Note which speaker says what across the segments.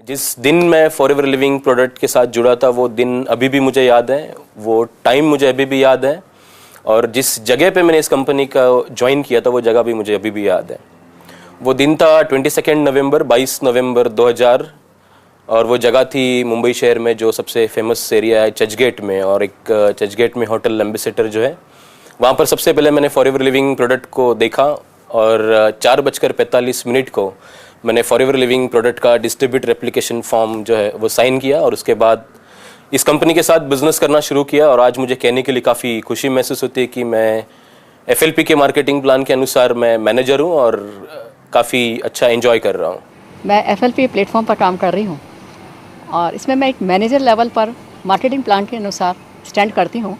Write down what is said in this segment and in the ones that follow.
Speaker 1: जिस दिन मैं फॉरएवर लिविंग प्रोडक्ट के साथ जुड़ा था वो दिन अभी भी मुझे याद है, वो टाइम मुझे अभी भी याद है, और जिस जगह पे मैंने इस कंपनी का ज्वाइन किया था वो जगह भी मुझे अभी भी याद है। वो दिन था 22 नवंबर 22 नवंबर 2000, और वो जगह थी मुंबई शहर में जो सबसे फेमस एरिया है चर्चगेट में, और एक चर्चगेट में होटल एम्बेसडर जो है वहाँ पर सबसे पहले मैंने फॉरएवर लिविंग प्रोडक्ट को देखा, और 4:45 को मैंने फॉरएवर लिविंग प्रोडक्ट का डिस्ट्रीब्यूटर एप्लीकेशन फॉर्म जो है वो साइन किया, और उसके बाद इस कंपनी के साथ बिजनेस करना शुरू किया। और आज मुझे कहने के लिए काफ़ी खुशी महसूस होती है कि मैं एफएलपी के मार्केटिंग प्लान के अनुसार मैं मैनेजर हूँ और काफ़ी अच्छा एंजॉय कर रहा हूँ।
Speaker 2: मैं एफएलपी प्लेटफॉर्म पर काम कर रही हूँ और इसमें मैं एक मैनेजर लेवल पर मार्केटिंग प्लान के अनुसार स्टैंड करती हूँ,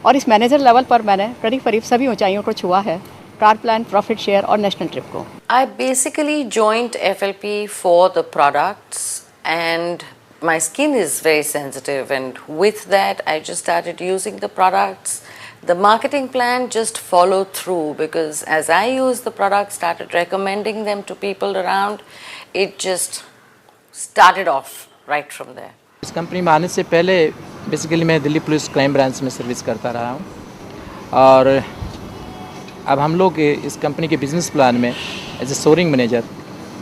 Speaker 2: और इस मैनेजर लेवल पर मैंने करीब सभी ऊंचाइयों को छुआ है, कार प्लान, प्रॉफिट शेयर और नेशनल ट्रिप को।
Speaker 3: I basically joined FLP for the products, and my skin is very sensitive, and with that I just started using the products. The marketing plan just followed through because as I used the products, started recommending them to people around, it just started off right from there.
Speaker 4: इस company में आने से पहले basically मैं Delhi police crime branch में service करता रहा हूँ, और अब हम लोग इस कंपनी के बिजनेस प्लान में एज ए सोरिंग मैनेजर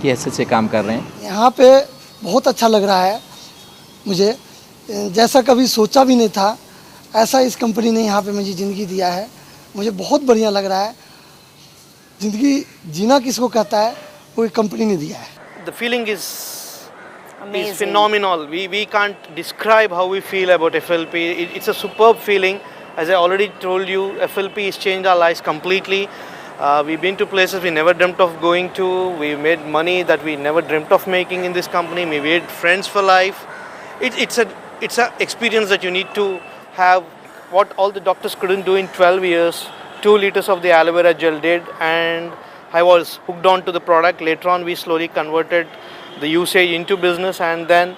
Speaker 4: की हैसियत से काम कर रहे हैं।
Speaker 5: यहाँ पे बहुत अच्छा लग रहा है मुझे, जैसा कभी सोचा भी नहीं था ऐसा इस कंपनी ने यहाँ पे मुझे ज़िंदगी दिया है। मुझे बहुत बढ़िया लग रहा है। ज़िंदगी जीना किसको कहता है वो एक कंपनी ने दिया है।
Speaker 6: The feeling is phenomenal. We can't describe how we feel about FLP. It's a superb feeling. As I already told you, FLP has changed our lives completely. We've been to places we never dreamt of going to. We made money that we never dreamt of making in this company. We made friends for life. It's a experience that you need to have. What all the doctors couldn't do in 12 years, 2 liters of the aloe vera gel did, and I was hooked on to the product. Later on, we slowly converted the usage into business, and then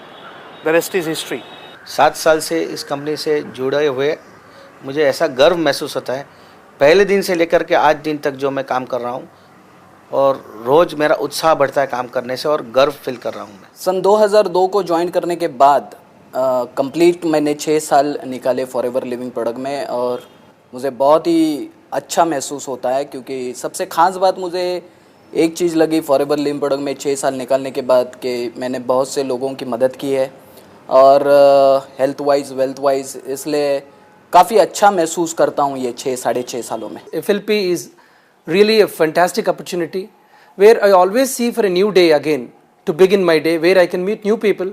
Speaker 6: the rest is history.
Speaker 7: 7 साल से इस company से जुड़े हुए मुझे ऐसा गर्व महसूस होता है, पहले दिन से लेकर के आज दिन तक जो मैं काम कर रहा हूँ, और रोज़ मेरा उत्साह बढ़ता है काम करने से, और गर्व फील कर रहा हूँ मैं।
Speaker 8: सन 2002 को ज्वाइन करने के बाद कंप्लीट मैंने 6 साल निकाले फॉरएवर लिविंग प्रोडक्ट में, और मुझे बहुत ही अच्छा महसूस होता है, क्योंकि सबसे ख़ास बात मुझे एक चीज़ लगी फॉरएवर लिविंग प्रोडक्ट में 6 साल निकालने के बाद कि मैंने बहुत से लोगों की मदद की है, और हेल्थ वाइज वेल्थ वाइज, इसलिए काफ़ी अच्छा महसूस करता हूँ ये 6-6.5 सालों में।
Speaker 9: FLP is really a fantastic opportunity where I always see for a new day again to begin my day, where I can meet new people,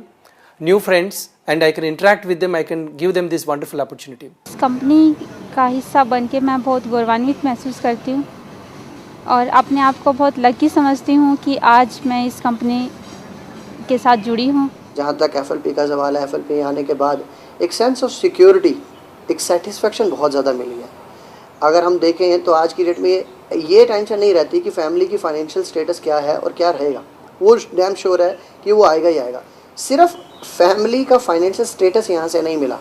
Speaker 9: new friends, and I can interact with them. I can give them this wonderful opportunity.
Speaker 10: इस company का हिस्सा बन के मैं बहुत गौरवान्वित महसूस करती हूँ और अपने आप को बहुत लकी समझती हूँ कि आज मैं इस कंपनी के साथ जुड़ी हूँ।
Speaker 11: जहाँ तक FLP का सवाल है, FLP आने के बाद एक सेंस ऑफ सिक्योरिटी, एक सेटिस्फेक्शन बहुत ज़्यादा मिली है। अगर हम देखें तो आज की डेट में ये टेंशन नहीं रहती कि फैमिली की फाइनेंशियल स्टेटस क्या है और क्या रहेगा, वो डैम श्योर है कि वो आएगा ही आएगा। सिर्फ फैमिली का फाइनेंशियल स्टेटस यहाँ से नहीं मिला,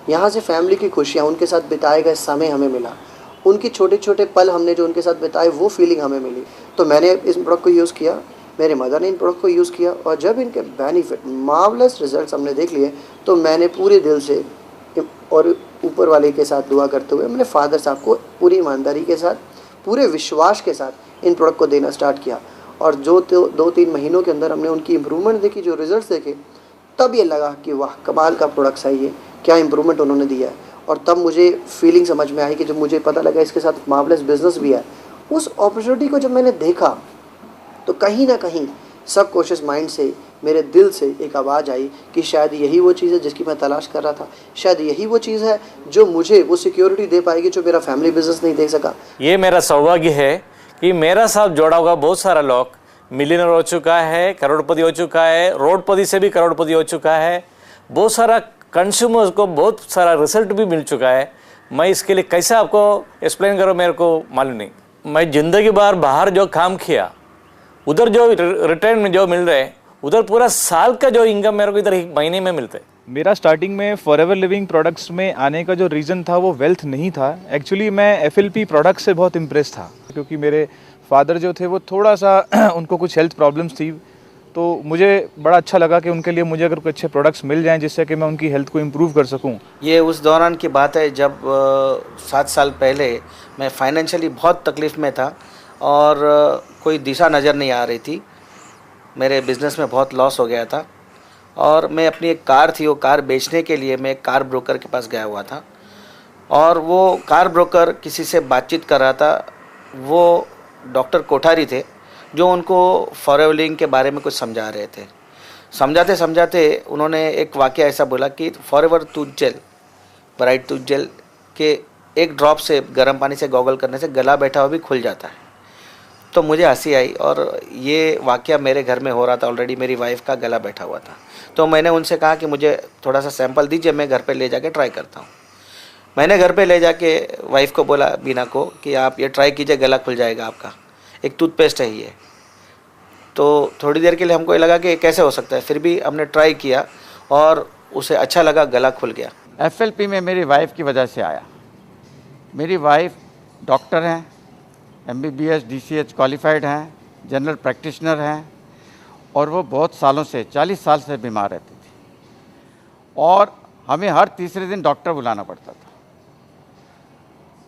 Speaker 11: यहाँ से फैमिली की खुशियाँ, उनके साथ बिताए गए समय हमें मिला, उनके छोटे छोटे पल हमने जो उनके साथ बिताए वो फीलिंग हमें मिली। तो मैंने इस प्रोडक्ट को यूज़ किया, मेरे मदर ने इन प्रोडक्ट को यूज़ किया, और जब इनके बेनिफिट मार्वलस रिजल्ट्स हमने देख लिए तो मैंने पूरे दिल से और ऊपर वाले के साथ दुआ करते हुए मैंने फादर साहब को पूरी ईमानदारी के साथ, पूरे विश्वास के साथ इन प्रोडक्ट को देना स्टार्ट किया। और जो 2-3 महीनों के अंदर हमने उनकी इम्प्रूवमेंट देखी, जो रिजल्ट्स देखे, तब ये लगा कि वाह कमाल का प्रोडक्ट है, ये क्या इम्प्रूवमेंट उन्होंने दिया है। और तब मुझे फीलिंग समझ में आई कि जब मुझे पता लगा इसके साथ मार्वलस बिजनेस भी है, उस अपॉर्चुनिटी को जब मैंने देखा तो कहीं ना कहीं सबकॉन्शियस माइंड से, मेरे दिल से एक आवाज़ आई कि शायद यही वो चीज़ है जिसकी मैं तलाश कर रहा था, शायद यही वो चीज़ है जो मुझे वो सिक्योरिटी दे पाएगी जो मेरा फैमिली बिजनेस नहीं दे सका।
Speaker 12: ये मेरा सौभाग्य है कि मेरा साथ जोड़ा हुआ बहुत सारा लोग मिलियनर हो चुका है, करोड़पति हो चुका है, रोडपति से भी करोड़पति हो चुका है, बहुत सारा कंज्यूमर्स को बहुत सारा रिजल्ट भी मिल चुका है। मैं इसके लिए कैसे आपको एक्सप्लेन करूँ मेरे को मालूम नहीं। मैं ज़िंदगी भर बाहर जो काम किया, उधर जो रिटर्न में जो मिल रहे हैं, उधर पूरा साल का जो इनकम मेरे को इधर 1 महीने में मिलता है।
Speaker 13: मेरा स्टार्टिंग में फॉरएवर लिविंग प्रोडक्ट्स में आने का जो रीज़न था वो वेल्थ नहीं था। एक्चुअली मैं FLP प्रोडक्ट से बहुत इम्प्रेस था, क्योंकि मेरे फादर जो थे वो थोड़ा सा उनको कुछ हेल्थ प्रॉब्लम्स थी, तो मुझे बड़ा अच्छा लगा कि उनके लिए मुझे अगर कोई अच्छे प्रोडक्ट्स मिल जाएं जिससे कि मैं उनकी हेल्थ को इम्प्रूव कर सकूं।
Speaker 7: ये उस दौरान की बात है जब 7 साल पहले मैं फाइनेंशियली बहुत तकलीफ़ में था और कोई दिशा नज़र नहीं आ रही थी। मेरे बिज़नेस में बहुत लॉस हो गया था और मैं अपनी एक कार थी, वो कार बेचने के लिए मैं एक कार ब्रोकर के पास गया हुआ था और वो कार ब्रोकर किसी से बातचीत कर रहा था। वो डॉक्टर कोठारी थे जो उनको फॉरएवर लिविंग के बारे में कुछ समझा रहे थे। समझाते समझाते उन्होंने एक वाक़या ऐसा बोला कि forever tooth gel, bright tooth gel के एक ड्रॉप से गर्म पानी से गॉगल करने से गला बैठा हुआ भी खुल जाता है। तो मुझे हंसी आई और ये वाक़या मेरे घर में हो रहा था, ऑलरेडी मेरी वाइफ़ का गला बैठा हुआ था। तो मैंने उनसे कहा कि मुझे थोड़ा सा सैंपल दीजिए, मैं घर पे ले जाके ट्राई करता हूँ। मैंने घर पे ले जाके वाइफ़ को बोला, बीना को, कि आप ये ट्राई कीजिए, गला खुल जाएगा आपका। एक टूथपेस्ट है ये। तो थोड़ी देर के लिए हमको ये लगा कि कैसे हो सकता है, फिर भी हमने ट्राई किया और उसे अच्छा लगा, गला खुल गया।
Speaker 14: FLP में मेरी वाइफ़ की वजह से आया। मेरी वाइफ़ डॉक्टर हैं, MBBS DCH क्वालिफाइड हैं, जनरल प्रैक्टिशनर हैं और वो बहुत सालों से 40 साल से बीमार रहती थी और हमें हर तीसरे दिन डॉक्टर बुलाना पड़ता था।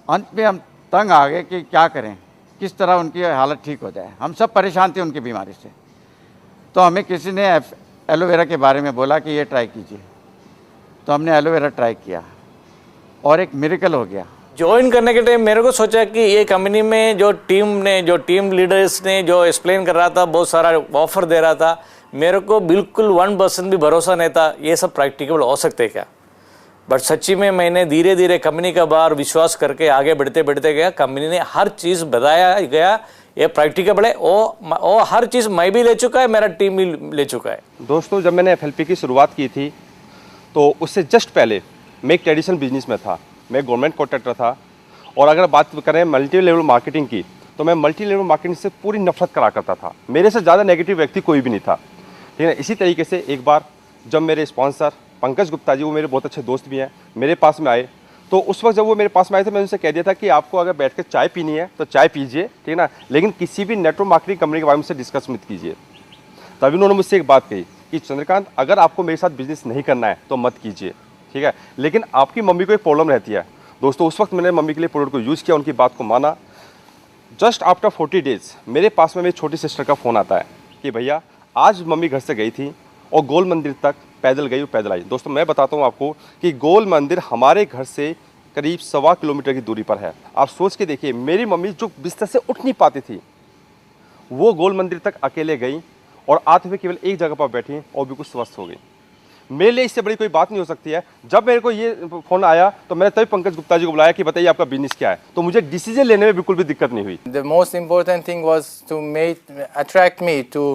Speaker 14: अंत में हम तंग आ गए कि क्या करें, किस तरह उनकी हालत ठीक हो जाए। हम सब परेशान थे उनकी बीमारी से। तो हमें किसी ने एलोवेरा के बारे में बोला कि ये ट्राई कीजिए। तो हमने एलोवेरा ट्राई किया और एक मिरेकल हो गया।
Speaker 12: ज्वाइन करने के टाइम मेरे को सोचा कि ये कंपनी में जो टीम लीडर्स ने जो एक्सप्लेन कर रहा था, बहुत सारा ऑफर दे रहा था, मेरे को बिल्कुल 1% भी भरोसा नहीं था ये सब प्रैक्टिकल हो सकते क्या। बट सच्ची में मैंने धीरे धीरे कंपनी का बार विश्वास करके आगे बढ़ते बढ़ते गया। कंपनी ने हर चीज़ बताया गया, ये प्रैक्टिकल है, वो हर चीज़ मैं भी ले चुका है, मेरा टीम भी ले चुका है।
Speaker 15: दोस्तों, जब मैंने FLP की शुरुआत की थी तो उससे जस्ट पहले मैं एक ट्रेडिशनल बिजनेस में था। मैं गवर्नमेंट कॉन्ट्रैक्टर था और अगर बात करें मल्टी लेवल मार्केटिंग की तो मैं मल्टी लेवल मार्केटिंग से पूरी नफरत करा करता था। मेरे से ज़्यादा नेगेटिव व्यक्ति कोई भी नहीं था, ठीक है। इसी तरीके से एक बार जब मेरे स्पॉन्सर पंकज गुप्ता जी, वो मेरे बहुत अच्छे दोस्त भी हैं, मेरे पास में आए तो उस वक्त जब वो मेरे पास में आए थे मैंने उनसे कह दिया था कि आपको अगर बैठ कर चाय पीनी है तो चाय पीजिए, ठीक है ना, लेकिन किसी भी नेटवर्क मार्केटिंग कंपनी के बारे में से डिस्कस मत कीजिए। तभी उन्होंने मुझसे एक बात कही कि चंद्रकांत, अगर आपको मेरे साथ बिजनेस नहीं करना है तो मत कीजिए, ठीक है, लेकिन आपकी मम्मी को एक प्रॉब्लम रहती है। दोस्तों, उस वक्त मैंने मम्मी के लिए प्रोडक्ट को यूज़ किया, उनकी बात को माना। जस्ट आफ्टर 40 डेज़ मेरे पास में मेरी छोटी सिस्टर का फ़ोन आता है कि भैया आज मम्मी घर से गई थी और गोल मंदिर तक पैदल गई और पैदल आई। दोस्तों, मैं बताता हूँ आपको कि गोल मंदिर हमारे घर से करीब 1.25 किलोमीटर की दूरी पर है। आप सोच के देखिए, मेरी मम्मी जो बिस्तर से उठ नहीं पाती थी वो गोल मंदिर तक अकेले गई और आते हुए केवल एक जगह पर बैठी और बिल्कुल स्वस्थ हो गई। मेरे लिए इससे बड़ी कोई बात नहीं हो सकती है। जब मेरे को ये फ़ोन आया तो मैंने तभी पंकज गुप्ता जी को बुलाया कि बताइए आपका बिजनेस क्या है, तो मुझे डिसीजन लेने में बिल्कुल भी दिक्कत नहीं हुई।
Speaker 4: The most important thing was to attract me to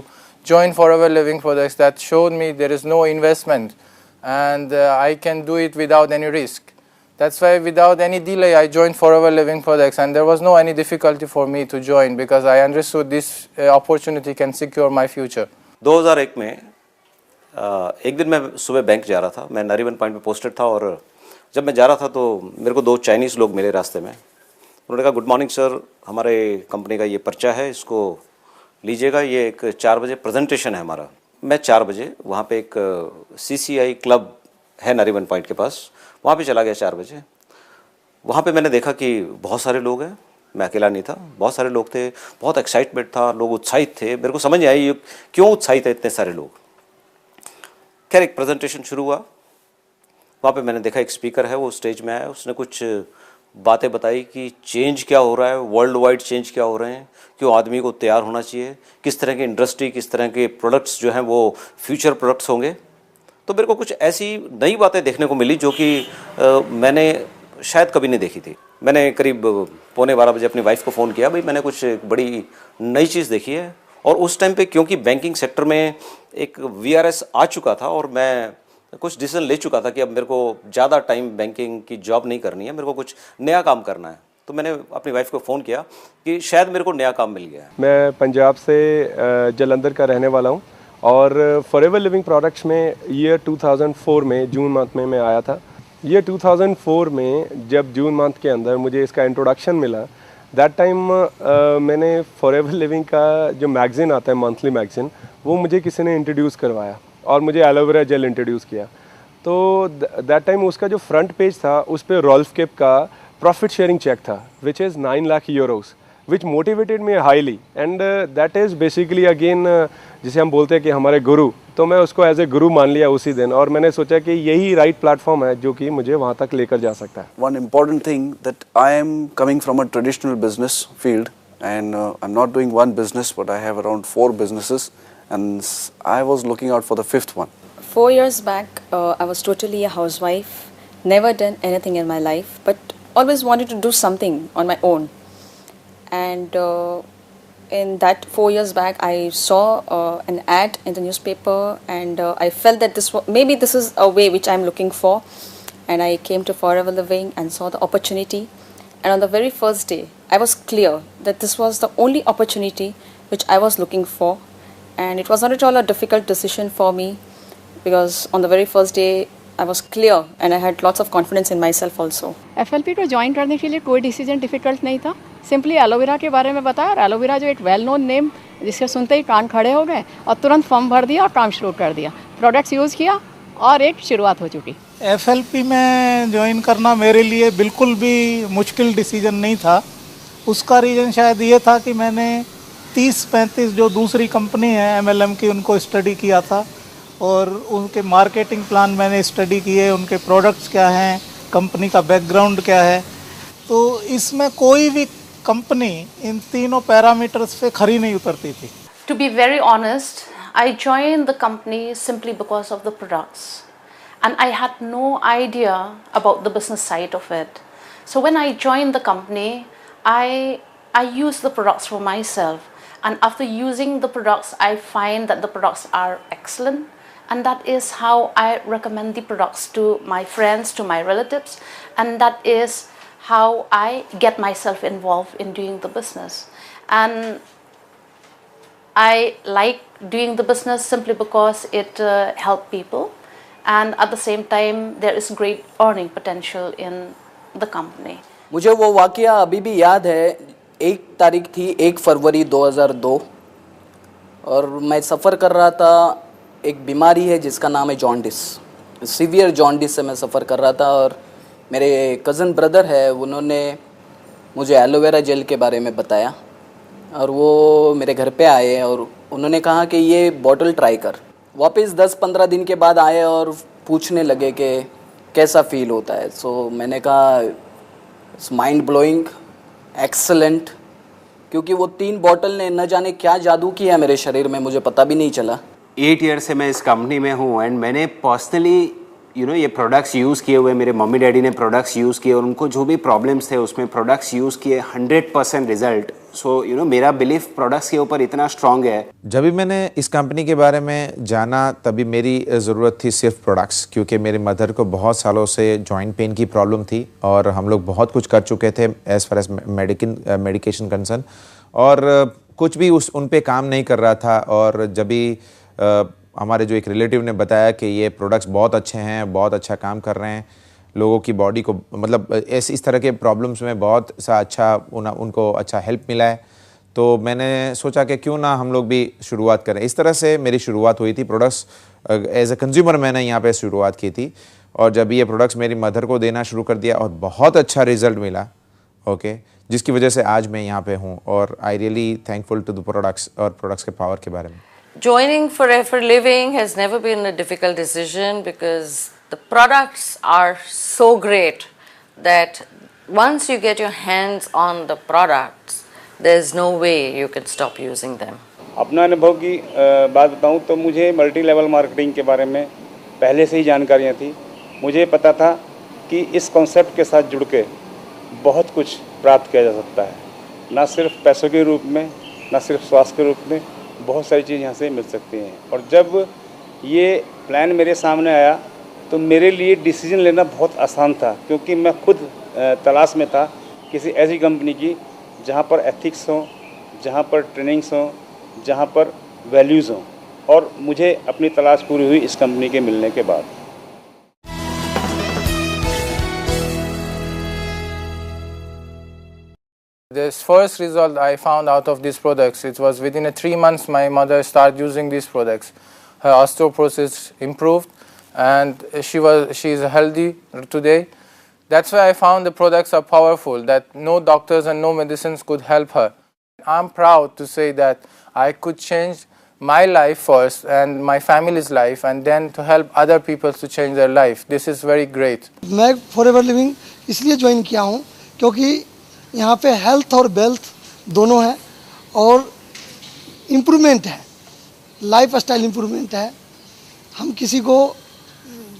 Speaker 4: join Forever Living Products. That showed me there is no investment and I can do it without any risk. That's why without any delay I joined Forever Living Products and there was no any difficulty for me to join because I understood this opportunity can secure my future.
Speaker 16: 2001 में एक दिन मैं सुबह bank जा रहा था, मैं नरीवन point पे पोस्टेड था और जब मैं जा रहा था तो मेरे को 2 चाइनीज़ लोग मिले रास्ते में। उन्होंने कहा, गुड मॉर्निंग सर, हमारे कंपनी का ये पर्चा है, इसको लीजिएगा, ये एक 4 बजे प्रेजेंटेशन है हमारा। मैं 4 बजे वहाँ पे एक CCI क्लब है नरीवन पॉइंट के पास, वहाँ पे चला गया 4 बजे। वहाँ पे मैंने देखा कि बहुत सारे लोग हैं, मैं अकेला नहीं था, बहुत सारे लोग थे, बहुत एक्साइटमेंट था, लोग उत्साहित थे। मेरे को समझ नहीं आई क्यों उत्साहित है इतने सारे लोग। खैर, एक प्रेजेंटेशन शुरू हुआ। वहाँ पे मैंने देखा एक स्पीकर है, वो स्टेज में आया, उसने कुछ बातें बताई कि चेंज क्या हो रहा है, वर्ल्ड वाइड चेंज क्या हो रहे हैं, क्यों आदमी को तैयार होना चाहिए, किस तरह की इंडस्ट्री, किस तरह के प्रोडक्ट्स जो हैं वो फ्यूचर प्रोडक्ट्स होंगे। तो मेरे को कुछ ऐसी नई बातें देखने को मिली जो कि मैंने शायद कभी नहीं देखी थी। मैंने करीब 11:15 बजे अपनी वाइफ को फ़ोन किया, भाई मैंने कुछ बड़ी नई चीज़ देखी है। और उस टाइम पे क्योंकि बैंकिंग सेक्टर में एक VRS आ चुका था और मैं कुछ डिसीजन ले चुका था कि अब मेरे को ज़्यादा टाइम बैंकिंग की जॉब नहीं करनी है, मेरे को कुछ नया काम करना है। तो मैंने अपनी वाइफ को फ़ोन किया कि शायद मेरे को नया काम मिल गया है।
Speaker 15: मैं पंजाब से जलंधर का रहने वाला हूँ और फॉरएवर लिविंग प्रोडक्ट्स में ईयर 2004 में जून मंथ में मैं आया था। ये 2004 में जब जून मंथ के अंदर मुझे इसका इंट्रोडक्शन मिला, दैट टाइम मैंने फॉरएवर लिविंग का जो मैगज़ीन आता है, मंथली मैगज़ीन, वो मुझे किसी ने इंट्रोड्यूस करवाया और मुझे एलोवेरा जेल इंट्रोड्यूस किया। तो दैट टाइम उसका जो फ्रंट पेज था उस पर रॉल्फ केप का प्रॉफिट शेयरिंग चेक था which is 9 lakh Euros, which motivated me highly and that is basically again जिसे हम बोलते हैं कि हमारे गुरु, तो मैं उसको एज ए गुरु मान लिया उसी दिन और मैंने सोचा कि यही राइट प्लेटफॉर्म है जो कि मुझे वहाँ तक लेकर जा सकता है।
Speaker 17: One important thing that I am coming from a traditional business field and I'm not doing one business but I have around 4 businesses and I was looking out for the 5th one.
Speaker 18: 4 years back I was totally a housewife, never done anything in my life but always wanted to do something on my own. And in that 4 years back I saw an ad in the newspaper and I felt that maybe this is a way which I'm looking for, and I came to Forever Living and saw the opportunity, and on the very first day I was clear that this was the only opportunity which I was looking for, and it was not at all a difficult decision for me because on the very first day I was clear and I had lots of confidence in myself also.
Speaker 2: FLP को join करने के लिए कोई decision difficult नहीं था, simply aloe vera के बारे में बताया और एलोवेरा जो एक वेल नोन नेम जिसके सुनते ही कान खड़े हो गए और तुरंत फॉर्म भर दिया और काम शुरू कर दिया, प्रोडक्ट्स यूज़ किया और एक शुरुआत हो चुकी।
Speaker 19: FLP में ज्वाइन करना मेरे लिए बिल्कुल भी मुश्किल डिसीजन नहीं था। उसका रीज़न शायद ये था कि मैंने 30-35 जो दूसरी कंपनी है MLM की उनको स्टडी किया था और उनके मार्केटिंग प्लान मैंने स्टडी किए, उनके प्रोडक्ट्स क्या हैं, कंपनी का बैकग्राउंड क्या है, तो इसमें कोई भी कंपनी इन तीनों पैरामीटर्स पे खरी नहीं उतरती थी।
Speaker 20: To be very honest, I joined the company simply because of the products and I had no idea about the business side of it. So when I joined the company, I used the products for myself, and after using the products I find that the products are excellent, and that is how I recommend the products to my friends, to my relatives, and that is how I get myself involved in doing the business. And I like doing the business simply because it helps people, and at the same time there is great earning potential in the company.
Speaker 8: मुझे वो वाकया अभी भी याद है। एक तारीख थी 1 फरवरी 2002 और मैं सफ़र कर रहा था। एक बीमारी है जिसका नाम है जॉन्डिस, सीवियर जॉन्डिस से मैं सफ़र कर रहा था और मेरे कज़न ब्रदर है, उन्होंने मुझे एलोवेरा जेल के बारे में बताया और वो मेरे घर पे आए और उन्होंने कहा कि ये बॉटल ट्राई कर। वापस 10-15 दिन के बाद आए और पूछने लगे कि कैसा फ़ील होता है। सो मैंने कहा इट्स माइंड ब्लोइंग, एक्सलेंट, क्योंकि वो 3 बॉटल ने न जाने क्या जादू किया मेरे शरीर में, मुझे पता भी नहीं चला।
Speaker 21: 8 ईयर से मैं इस कंपनी में हूँ एंड मैंने पर्सनली ये प्रोडक्ट्स यूज़ किए हुए, मेरे मम्मी डैडी ने प्रोडक्ट्स यूज़ किए और उनको जो भी प्रॉब्लम्स थे उसमें प्रोडक्ट्स यूज़ किए, 100% रिजल्ट। सो मेरा बिलीफ प्रोडक्ट्स के ऊपर इतना स्ट्रांग है।
Speaker 22: जब भी मैंने इस कंपनी के बारे में जाना तभी मेरी ज़रूरत थी सिर्फ प्रोडक्ट्स, क्योंकि मेरी मदर को बहुत सालों से जॉइंट पेन की प्रॉब्लम थी और हम लोग बहुत कुछ कर चुके थे as far as medication concern, और कुछ भी उन पे काम नहीं कर रहा था। और जब भी हमारे जो एक रिलेटिव ने बताया कि ये प्रोडक्ट्स बहुत अच्छे हैं, बहुत अच्छा काम कर रहे हैं, लोगों की बॉडी को मतलब इस तरह के प्रॉब्लम्स में बहुत सा अच्छा उनको अच्छा हेल्प मिला है, तो मैंने सोचा कि क्यों ना हम लोग भी शुरुआत करें। इस तरह से मेरी शुरुआत हुई थी। प्रोडक्ट्स एज ए कंज्यूमर मैंने यहाँ पे शुरुआत की थी और जब ये प्रोडक्ट्स मेरी मदर को देना शुरू कर दिया और बहुत अच्छा रिजल्ट मिला, ओके, जिसकी वजह से आज मैं यहाँ पे हूँ और I really thankful to the products और प्रोडक्ट्स के पावर के बारे में।
Speaker 3: Joining Forever Living has never been a difficult decision because the products are so great that once you get your hands on the products, there's no way you can stop using them.
Speaker 23: अपना अनुभव की बात बताऊं तो मुझे multi level marketing के बारे में पहले से ही जानकारियां थी। मुझे पता था कि इस कॉन्सेप्ट के साथ जुड़ के बहुत कुछ प्राप्त किया जा सकता है, ना सिर्फ पैसों के रूप में, ना सिर्फ स्वास्थ्य के रूप में, बहुत सारी चीज़ यहाँ से मिल सकती हैं। और जब ये प्लान मेरे सामने आया तो मेरे लिए डिसीजन लेना बहुत आसान था, क्योंकि मैं खुद तलाश में था किसी ऐसी कंपनी की जहाँ पर एथिक्स हों, जहाँ पर ट्रेनिंग्स हों, जहाँ पर वैल्यूज़ हों, और मुझे अपनी तलाश पूरी हुई इस कंपनी के मिलने के बाद।
Speaker 1: this first result I found out of these products, it was within 3 months my mother started using these products. Her osteoporosis improved and she is healthy today. That's why I found the products are powerful, that no doctors and no medicines could help her. I'm proud to say that I could change my life first and my family's life, and then to help other people to change their life. This is very great.
Speaker 5: मैं forever living इसलिए join किया हूँ क्योंकि यहाँ पे health और wealth दोनों है और इम्प्रूवमेंट है, लाइफ स्टाइल इम्प्रूवमेंट है। हम किसी को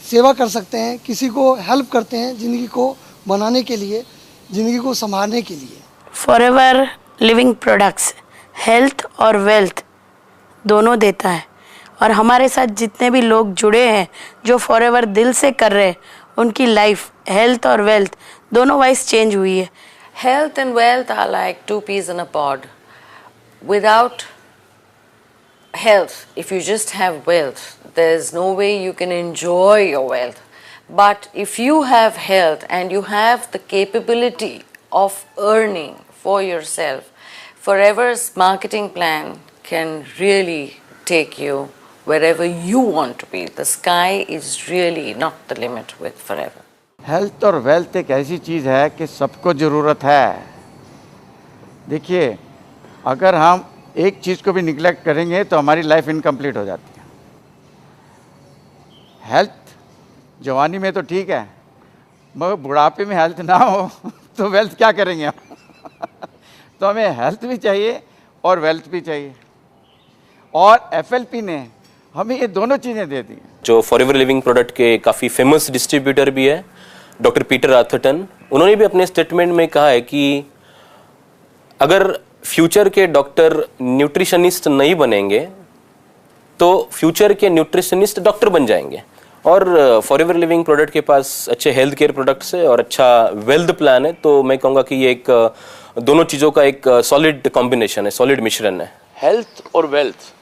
Speaker 5: सेवा कर सकते हैं, किसी को हेल्प करते हैं ज़िंदगी को बनाने के लिए, ज़िंदगी को संभालने के लिए।
Speaker 6: फॉरएवर लिविंग प्रोडक्ट्स हेल्थ और वेल्थ दोनों देता है और हमारे साथ जितने भी लोग जुड़े हैं जो फॉरएवर दिल से कर रहे हैं, उनकी लाइफ हेल्थ और वेल्थ दोनों वाइज चेंज हुई है।
Speaker 3: Health and wealth are like two peas in a pod. Without health, if you just have wealth, there's no way you can enjoy your wealth. But if you have health and you have the capability of earning for yourself, Forever's marketing plan can really take you wherever you want to be. The sky is really not the limit with Forever.
Speaker 14: Health और wealth एक ऐसी चीज़ है कि सबको ज़रूरत है। देखिए, अगर हम एक चीज़ को भी निगलेक्ट करेंगे तो हमारी लाइफ इनकम्प्लीट हो जाती है। हेल्थ जवानी में तो ठीक है, मगर बुढ़ापे में हेल्थ ना हो तो वेल्थ क्या करेंगे हम? तो हमें हेल्थ भी चाहिए और वेल्थ भी चाहिए, और एफएलपी ने हमें ये दोनों चीज़ें दे दी।
Speaker 24: जो फॉरएवर लिविंग प्रोडक्ट के काफ़ी फेमस डिस्ट्रीब्यूटर भी है, डॉक्टर पीटर आर्थरटन, उन्होंने भी अपने स्टेटमेंट में कहा है कि अगर फ्यूचर के डॉक्टर न्यूट्रिशनिस्ट नहीं बनेंगे तो फ्यूचर के न्यूट्रिशनिस्ट डॉक्टर बन जाएंगे। और फॉरएवर लिविंग प्रोडक्ट के पास अच्छे हेल्थ केयर प्रोडक्ट्स है और अच्छा वेल्थ प्लान है, तो मैं कहूँगा कि ये एक दोनों चीज़ों का एक सॉलिड कॉम्बिनेशन है, सॉलिड मिश्रण है।
Speaker 25: हेल्थ और वेल्थ,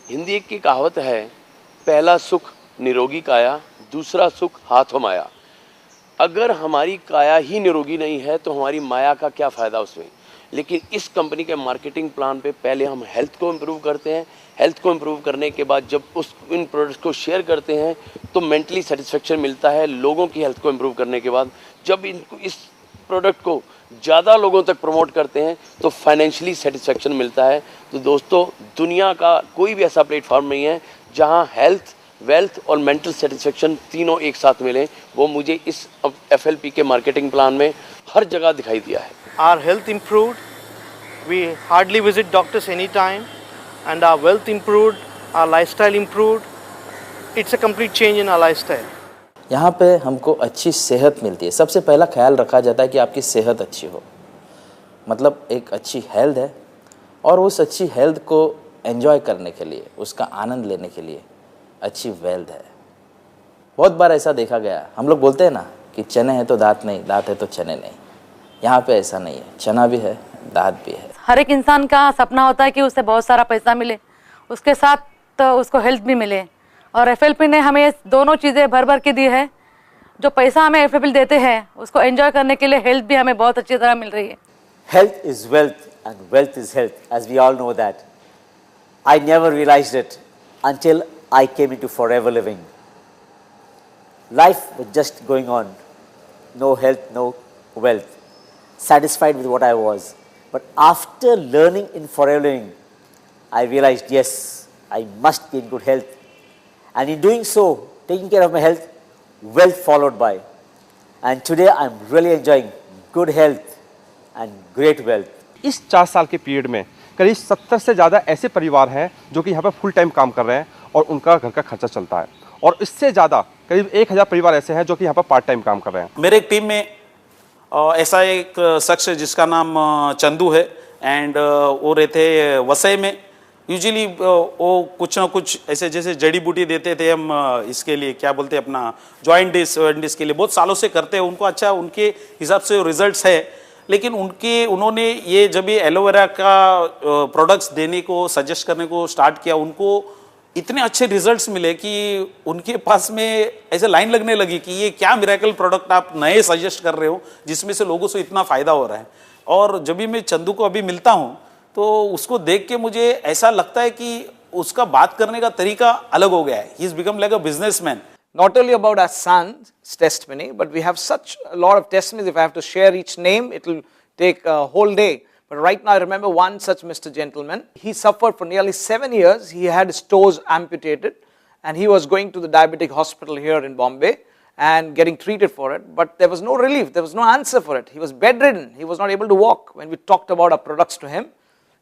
Speaker 25: हिंदी की कहावत है, पहला सुख निरोगी काया, दूसरा सुख हाथों माया। अगर हमारी काया ही निरोगी नहीं है तो हमारी माया का क्या फ़ायदा उसमें। लेकिन इस कंपनी के मार्केटिंग प्लान पे पहले हम हेल्थ को इम्प्रूव करते हैं, हेल्थ को इम्प्रूव करने के बाद जब इन प्रोडक्ट्स को शेयर करते हैं तो मेंटली सेटिस्फेक्शन मिलता है। लोगों की हेल्थ को इम्प्रूव करने के बाद जब इस प्रोडक्ट को ज़्यादा लोगों तक प्रमोट करते हैं तो फाइनेंशियली सेटिस्फेक्शन मिलता है। तो दोस्तों, दुनिया का कोई भी ऐसा प्लेटफॉर्म नहीं है जहां हेल्थ, वेल्थ और मेंटल सेटिस्फेक्शन तीनों एक साथ मिलें। वो मुझे इस एफएलपी के मार्केटिंग प्लान में हर जगह दिखाई दिया है।
Speaker 26: Our health improved, we hardly visit doctors anytime, and our wealth improved, our lifestyle improved. It's a complete change in our lifestyle.
Speaker 8: यहाँ पे हमको अच्छी सेहत मिलती है। सबसे पहला ख्याल रखा जाता है कि आपकी सेहत अच्छी हो, मतलब एक अच्छी हेल्थ है, और उस अच्छी हेल्थ को एंजॉय करने के लिए, उसका आनंद लेने के लिए अच्छी वेल्थ है। बहुत बार ऐसा देखा गया, हम लोग बोलते हैं ना कि चने हैं तो दांत नहीं, दांत है तो चने नहीं। यहाँ पे ऐसा नहीं है, चना भी है, दांत भी है।
Speaker 27: हर एक इंसान का सपना होता है कि उसे बहुत सारा पैसा मिले, उसके साथ तो उसको हेल्थ भी मिले, और एफएलपी ने हमें ये दोनों चीज़ें भर भर के दी है। जो पैसा हमें एफएलपी देते हैं उसको एंजॉय करने के लिए हेल्थ भी हमें बहुत अच्छी तरह मिल रही है।
Speaker 28: Health is wealth and wealth is health, as we all know that. I never realized it until I came into Forever Living. Life was just going on, no health, no wealth, satisfied with what I was. But after learning in Forever Living, I realized, yes, I must be in good health. And in doing so, taking care of my health, wealth followed by. And today I'm really enjoying good health and great wealth.
Speaker 15: इस 4 साल के period में करीब 70 से ज़्यादा ऐसे परिवार हैं जो कि यहाँ पर फुल टाइम काम कर रहे हैं और उनका घर का खर्चा चलता है, और इससे ज़्यादा करीब 1000 परिवार ऐसे हैं जो कि यहाँ पर पार्ट टाइम काम कर रहे हैं।
Speaker 29: मेरे एक टीम में ऐसा एक शख्स है जिसका नाम चंदू है, एंड वो रहते वसई में। यूजुअली वो कुछ ना कुछ ऐसे जैसे जड़ी बूटी देते थे हम, इसके लिए क्या बोलते हैं अपना जॉइंट डिस के लिए बहुत सालों से करते हैं। उनको अच्छा उनके हिसाब से रिजल्ट्स है, लेकिन उन्होंने ये जब ये एलोवेरा का प्रोडक्ट्स देने को सजेस्ट करने को स्टार्ट किया, उनको इतने अच्छे रिजल्ट्स मिले कि उनके पास में ऐसे लाइन लगने लगी कि ये क्या मिरेकल प्रोडक्ट आप नए सजेस्ट कर रहे हो जिसमें से लोगों से इतना फ़ायदा हो रहा है। और जब भी मैं चंदू को अभी मिलता हूँ तो उसको देख के मुझे ऐसा लगता है कि उसका बात करने का तरीका अलग हो गया है. He is become like a businessman.
Speaker 4: Not only about our son's testimony, but we have such a lot of testimonies. If I have to share each name, it will take a whole day. But right now I remember one such Mr. Gentleman. He suffered for nearly 7 years. He had his toes amputated and he was going to the diabetic hospital here in Bombay and getting treated for it. But there was no relief. There was no answer for it. He was bedridden. He was not able to walk. When we talked about our products to him,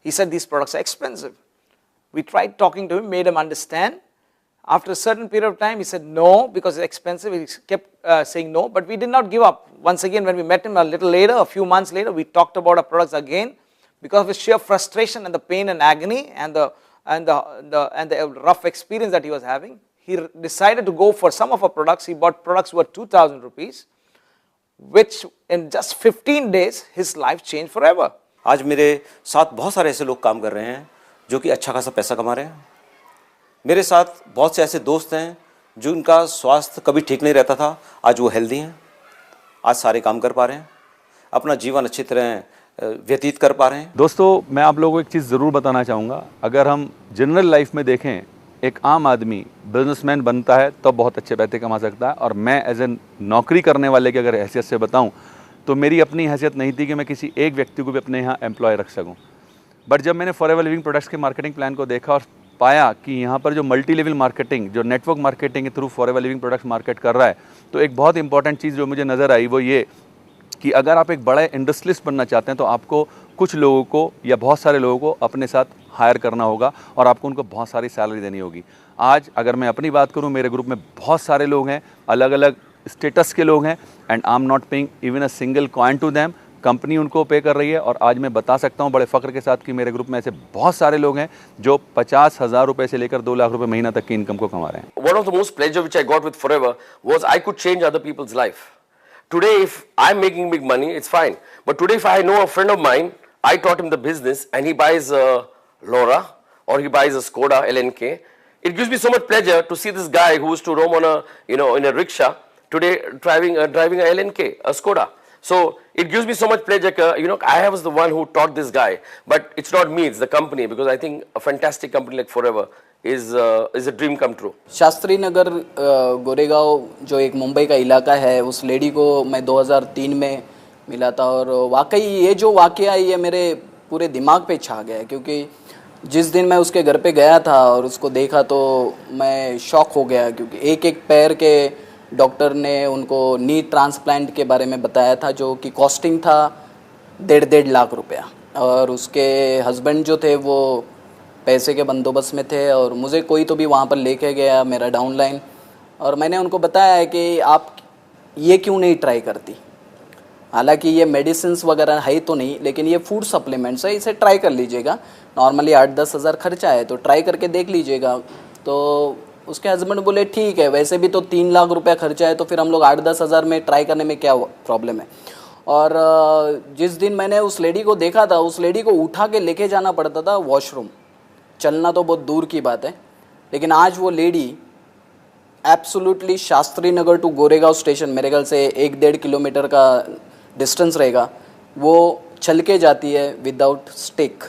Speaker 4: he said these products are expensive. We tried talking to him, made him understand. After a certain period of time, he said no because it's expensive. He kept saying no, but we did not give up. Once again, when we met him a little later, a few months later, we talked about our products again. Because of his sheer frustration and the pain and agony and the rough experience that he was having, he decided to go for some of our products. He bought products worth 2,000 rupees, which in just 15 days, his life changed forever.
Speaker 7: आज मेरे साथ बहुत सारे ऐसे लोग काम कर रहे हैं जो कि अच्छा खासा पैसा कमा रहे हैं. मेरे साथ बहुत से ऐसे दोस्त हैं जिनका स्वास्थ्य कभी ठीक नहीं रहता था, आज वो हेल्दी हैं, आज सारे काम कर पा रहे हैं, अपना जीवन अच्छी तरह व्यतीत कर पा रहे हैं.
Speaker 9: दोस्तों, मैं आप लोगों को एक चीज़ ज़रूर बताना चाहूँगा. अगर हम जनरल लाइफ में देखें, एक आम आदमी बिजनेसमैन बनता है तो बहुत अच्छे पैसे कमा सकता है. और मैं एज ए नौकरी करने वाले की अगर हैसियत से बताऊँ तो मेरी अपनी हैसियत नहीं थी कि मैं किसी एक व्यक्ति को भी अपने यहाँ एम्प्लॉय रख सकूँ. बट जब मैंने फॉरएवर लिविंग प्रोडक्ट्स के मार्केटिंग प्लान को देखा और पाया कि यहाँ पर जो मल्टी लेवल मार्केटिंग, जो नेटवर्क मार्केटिंग के through forever living products market कर रहा है, तो एक बहुत इंपॉर्टेंट चीज़ जो मुझे नज़र आई वो ये कि अगर आप एक बड़ा इंडस्ट्रियलिस्ट बनना चाहते हैं तो आपको कुछ लोगों को या बहुत सारे लोगों को अपने साथ हायर करना होगा और आपको उनको बहुत सारी सैलरी देनी होगी. आज अगर मैं अपनी बात करूं, मेरे ग्रुप में बहुत सारे लोग हैं, अलग अलग स्टेटस के लोग हैं, and I am not paying even a single coin to them. Company उनको पे कर रही है. और आज मैं बता सकता हूं बड़े फ़ख्र के साथ कि मेरे ग्रुप में ऐसे बहुत सारे लोग हैं जो 50,000 रुपए से लेकर 2 लाख रुपए महीना तक की इनकम को कमा रहे हैं.
Speaker 25: One of the most pleasure which I got with Forever was I could change other people's life. Today, if I'm making big money, it's fine. But today, if I know a friend of mine, I taught him the business, and he buys a Laura or he buys a Skoda LNK. It gives me so much pleasure to see this guy who used to roam on a, in a rickshaw, today driving a LNK, a Skoda. So it gives me so much pleasure. I was the one who taught this guy, but it's not me; it's the company. Because I think a fantastic company like Forever is a dream come true.
Speaker 8: Shastri Nagar Goregaon जो एक मुंबई का इलाका है, उस lady को मैं 2003 में मिला था और वाकई ये जो वाकया है ये मेरे पूरे दिमाग पे छा गया है. क्योंकि जिस दिन मैं उसके घर पे गया था और उसको देखा तो मैं शॉक हो गया. क्योंकि एक पैर के डॉक्टर ने उनको नी ट्रांसप्लांट के बारे में बताया था जो कि कॉस्टिंग था 1.5 लाख रुपया. और उसके हस्बैंड जो थे वो पैसे के बंदोबस्त में थे और मुझे कोई तो भी वहाँ पर लेके गया, मेरा डाउनलाइन, और मैंने उनको बताया है कि आप ये क्यों नहीं ट्राई करती. हालांकि ये मेडिसिन्स वगैरह है तो नहीं, लेकिन ये फूड सप्लीमेंट्स है, इसे ट्राई कर लीजिएगा. नॉर्मली 8-10 हज़ार खर्चा है तो ट्राई करके देख लीजिएगा. तो उसके हस्बैंड बोले ठीक है, वैसे भी तो 3 लाख रुपया खर्चा है तो फिर हम लोग 8-10 हज़ार में ट्राई करने में क्या प्रॉब्लम है. और जिस दिन मैंने उस लेडी को देखा था, उस लेडी को उठा के लेके जाना पड़ता था वॉशरूम. चलना तो बहुत दूर की बात है, लेकिन आज वो lady absolutely Shastri Nagar to Goregaon station, मेरे ख्याल से 1-1.5 किलोमीटर का डिस्टेंस रहेगा, वो चल के जाती है विदाउट स्टिक.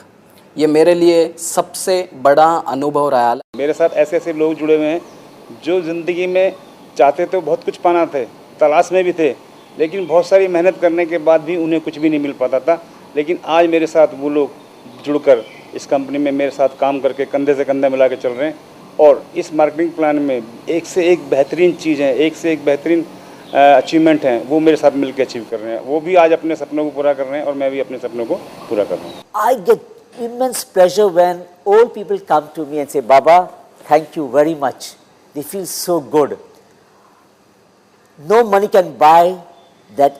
Speaker 8: ये मेरे लिए सबसे बड़ा अनुभव रहा.
Speaker 23: मेरे साथ ऐसे ऐसे लोग जुड़े हुए हैं जो ज़िंदगी में चाहते तो बहुत कुछ पाना थे, तलाश में भी थे, लेकिन बहुत सारी मेहनत करने के बाद भी उन्हें कुछ भी नहीं मिल पाता था. लेकिन आज मेरे साथ वो लोग जुड़कर इस कंपनी में मेरे साथ काम करके कंधे से कंधा मिला के चल रहे हैं. और इस मार्केटिंग प्लान में एक से एक बेहतरीन चीज़ है, एक से एक बेहतरीन अचीवमेंट हैं, वो मेरे साथ मिलकर अचीव कर रहे हैं. वो भी आज अपने सपनों को पूरा कर रहे हैं और मैं भी अपने सपनों को पूरा कर रहा हूँ.
Speaker 28: I get immense pleasure when old people come to me and say, Baba, thank you very much. They feel so good. No money can buy that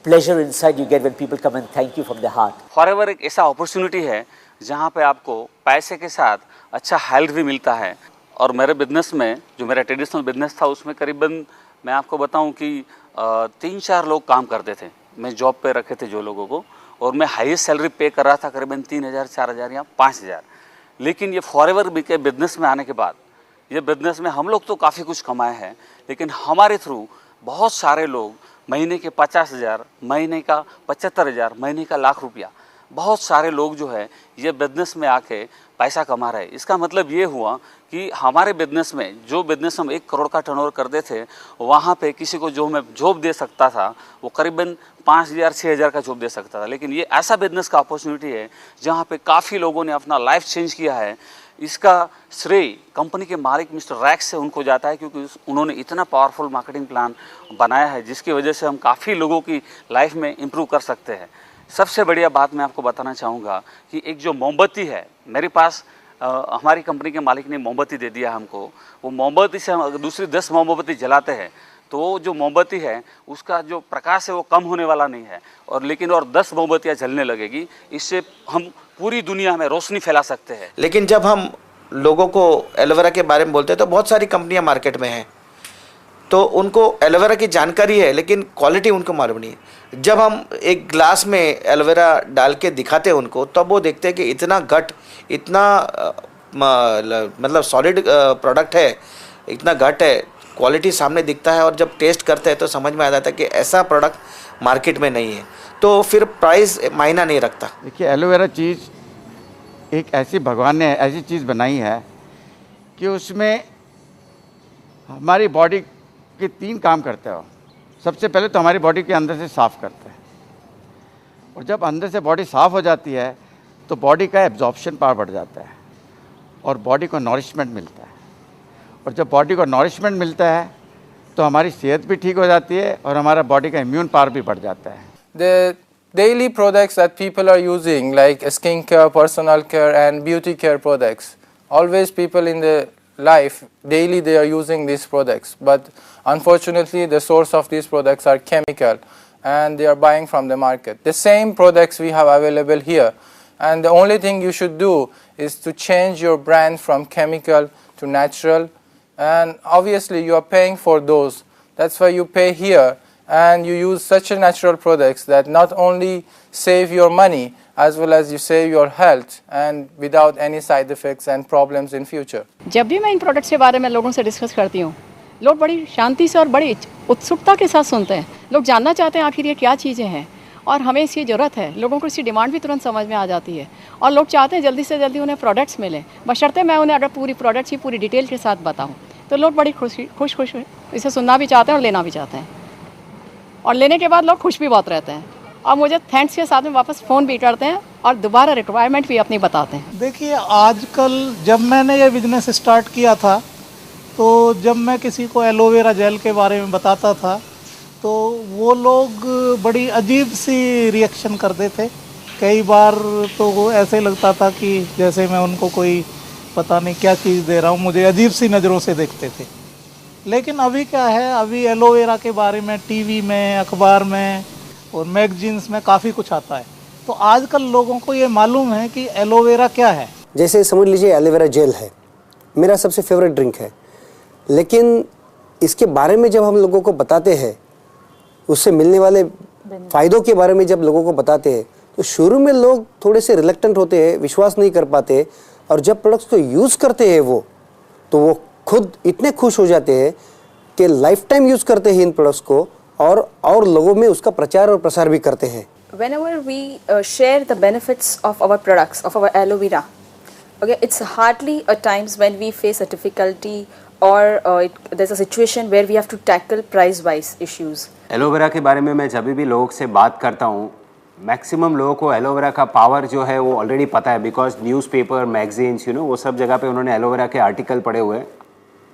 Speaker 28: pleasure inside you get when people come and thank you from their heart.
Speaker 9: Forever एक ऐसा opportunity है जहाँ पे आपको पैसे के साथ अच्छा हेल्थ भी मिलता है. और मेरे बिजनेस में, जो मेरा ट्रेडिशनल बिजनेस था, उसमें करीबन मैं आपको बताऊं कि 3-4 लोग काम करते थे. मैं जॉब पे रखे थे जो लोगों को, और मैं हाईएस्ट सैलरी पे कर रहा था करीबन 3,000, 4,000 या 5,000. लेकिन ये फॉरएवर के बिजनेस में आने के बाद, ये बिजनेस में हम लोग तो काफ़ी कुछ कमाए हैं, लेकिन हमारे थ्रू बहुत सारे लोग महीने के 50,000, महीने का 75,000, महीने का लाख रुपया। बहुत सारे लोग जो है ये बिजनेस में आके पैसा कमा रहे हैं। इसका मतलब ये हुआ कि हमारे बिजनेस में जो बिजनेस हम 1 करोड़ का टर्नओवर करते थे, वहाँ पे किसी को जो मैं जॉब दे सकता था वो करीबन 5,000 6,000 का जॉब दे सकता था। लेकिन ये ऐसा बिजनेस का अपॉर्चुनिटी है जहाँ पे काफ़ी लोगों ने अपना लाइफ चेंज किया है। इसका श्रेय कंपनी के मालिक मिस्टर रैक्स से उनको जाता है, क्योंकि उन्होंने इतना पावरफुल मार्केटिंग प्लान बनाया है जिसकी वजह से हम काफ़ी लोगों की लाइफ में इम्प्रूव कर सकते हैं। सबसे बढ़िया बात मैं आपको बताना चाहूँगा कि एक जो मोमबत्ती है मेरे पास, हमारी कंपनी के मालिक ने मोमबत्ती दे दिया हमको। वो मोमबत्ती से हम अगर दूसरी 10 मोमबत्ती जलाते हैं तो जो मोमबत्ती है उसका जो प्रकाश है वो कम होने वाला नहीं है, और लेकिन और 10 मोमबत्तियाँ जलने लगेगी। इससे हम पूरी दुनिया में रोशनी फैला सकते हैं।
Speaker 2: लेकिन जब हम लोगों को एलोवेरा के बारे में बोलते हैं तो बहुत सारी कंपनियां मार्केट में हैं, तो उनको एलोवेरा की जानकारी है लेकिन क्वालिटी उनको मालूम नहीं है। जब हम एक ग्लास में एलोवेरा डाल के दिखाते हैं उनको, तब वो देखते हैं कि इतना घट, इतना मतलब सॉलिड प्रोडक्ट है, इतना घट है, क्वालिटी सामने दिखता है, और जब टेस्ट करते हैं तो समझ में आ जाता है कि ऐसा प्रोडक्ट मार्केट में नहीं है। तो फिर प्राइस मायना नहीं रखता।
Speaker 14: देखिए, एलोवेरा चीज़ एक ऐसी, भगवान ने ऐसी चीज़ बनाई है कि उसमें हमारी बॉडी के 3 काम करते हो। सबसे पहले तो हमारी बॉडी के अंदर से साफ़ करते हैं, और जब अंदर से बॉडी साफ़ हो जाती है तो बॉडी का एब्जॉर्प्शन पावर बढ़ जाता है और बॉडी को नॉरिशमेंट मिलता है, और जब बॉडी को नॉरिशमेंट मिलता है तो हमारी सेहत भी ठीक हो जाती है और हमारा बॉडी का इम्यून पावर भी बढ़ जाता है।
Speaker 1: The daily products that people are using, like skincare, personal care and beauty care products, always people in the life, daily they are using these products, but unfortunately the source of these products are chemical and they are buying from the market. The same products we have available here, and the only thing you should do is to change your brand from chemical to natural, and obviously you are paying for those. That's why you pay here and you use such a natural products that not only save your money as well as you save your health and without any side effects and problems in future.
Speaker 10: जब भी मैं इन products के बारे में लोगों से discuss करती हूँ, लोग बड़ी शांति से और बड़ी उत्सुकता के साथ सुनते हैं। लोग जानना चाहते हैं आखिर ये क्या चीज़ें हैं और हमें इसकी ज़रूरत है। लोगों को इसकी डिमांड भी तुरंत समझ में आ जाती है और लोग चाहते हैं जल्दी से जल्दी उन्हें प्रोडक्ट्स मिलें, बशर्ते मैं उन्हें अगर पूरी प्रोडक्ट्स की पूरी डिटेल के साथ बताऊँ तो लोग बड़ी खुश इसे सुनना भी चाहते हैं और लेना भी चाहते हैं, और लेने के बाद लोग खुश भी बहुत रहते हैं और मुझे थैंक्स के साथ में वापस फ़ोन भी करते हैं और दोबारा रिक्वायरमेंट भी अपनी बताते हैं।
Speaker 11: देखिए, आजकल जब मैंने ये बिज़नेस स्टार्ट किया था तो जब मैं किसी को एलोवेरा जेल के बारे में बताता था तो वो लोग बड़ी अजीब सी रिएक्शन करते थे। कई बार तो वो ऐसे लगता था कि जैसे मैं उनको कोई पता नहीं क्या चीज़ दे रहा हूँ, मुझे अजीब सी नज़रों से देखते थे। लेकिन अभी क्या है, अभी एलोवेरा के बारे में टीवी में, अखबार में और मैगजीन्स में काफ़ी कुछ आता है, तो आजकल लोगों को ये मालूम है कि एलोवेरा क्या है।
Speaker 12: जैसे समझ लीजिए एलोवेरा जेल है, मेरा सबसे फेवरेट ड्रिंक है, लेकिन इसके बारे में जब हम लोगों को बताते हैं, उससे मिलने वाले फ़ायदों के बारे में जब लोगों को बताते हैं, तो शुरू में लोग थोड़े से रिलक्टेंट होते हैं, विश्वास नहीं कर पाते, और जब प्रोडक्ट्स को यूज़ करते हैं वो खुद इतने खुश हो जाते हैं कि लाइफ टाइम यूज़ करते हैं इन प्रोडक्ट्स को और लोगों में उसका प्रचार और प्रसार भी करते हैं।
Speaker 13: Whenever we share the benefits of our products, of our aloe vera, okay, it's hardly at times when we face a difficulty or there's a situation where we have to tackle price-wise issues.
Speaker 21: Aloe vera के बारे में मैं जब भी लोगों से बात करता हूँ, मैक्सिमम लोगों को एलोवेरा का पावर जो है वो ऑलरेडी पता है, बिकॉज न्यूज़पेपर, मैगजीन्स, वो सब जगह पे उन्होंने एलोवेरा के आर्टिकल पढ़े हुए हैं।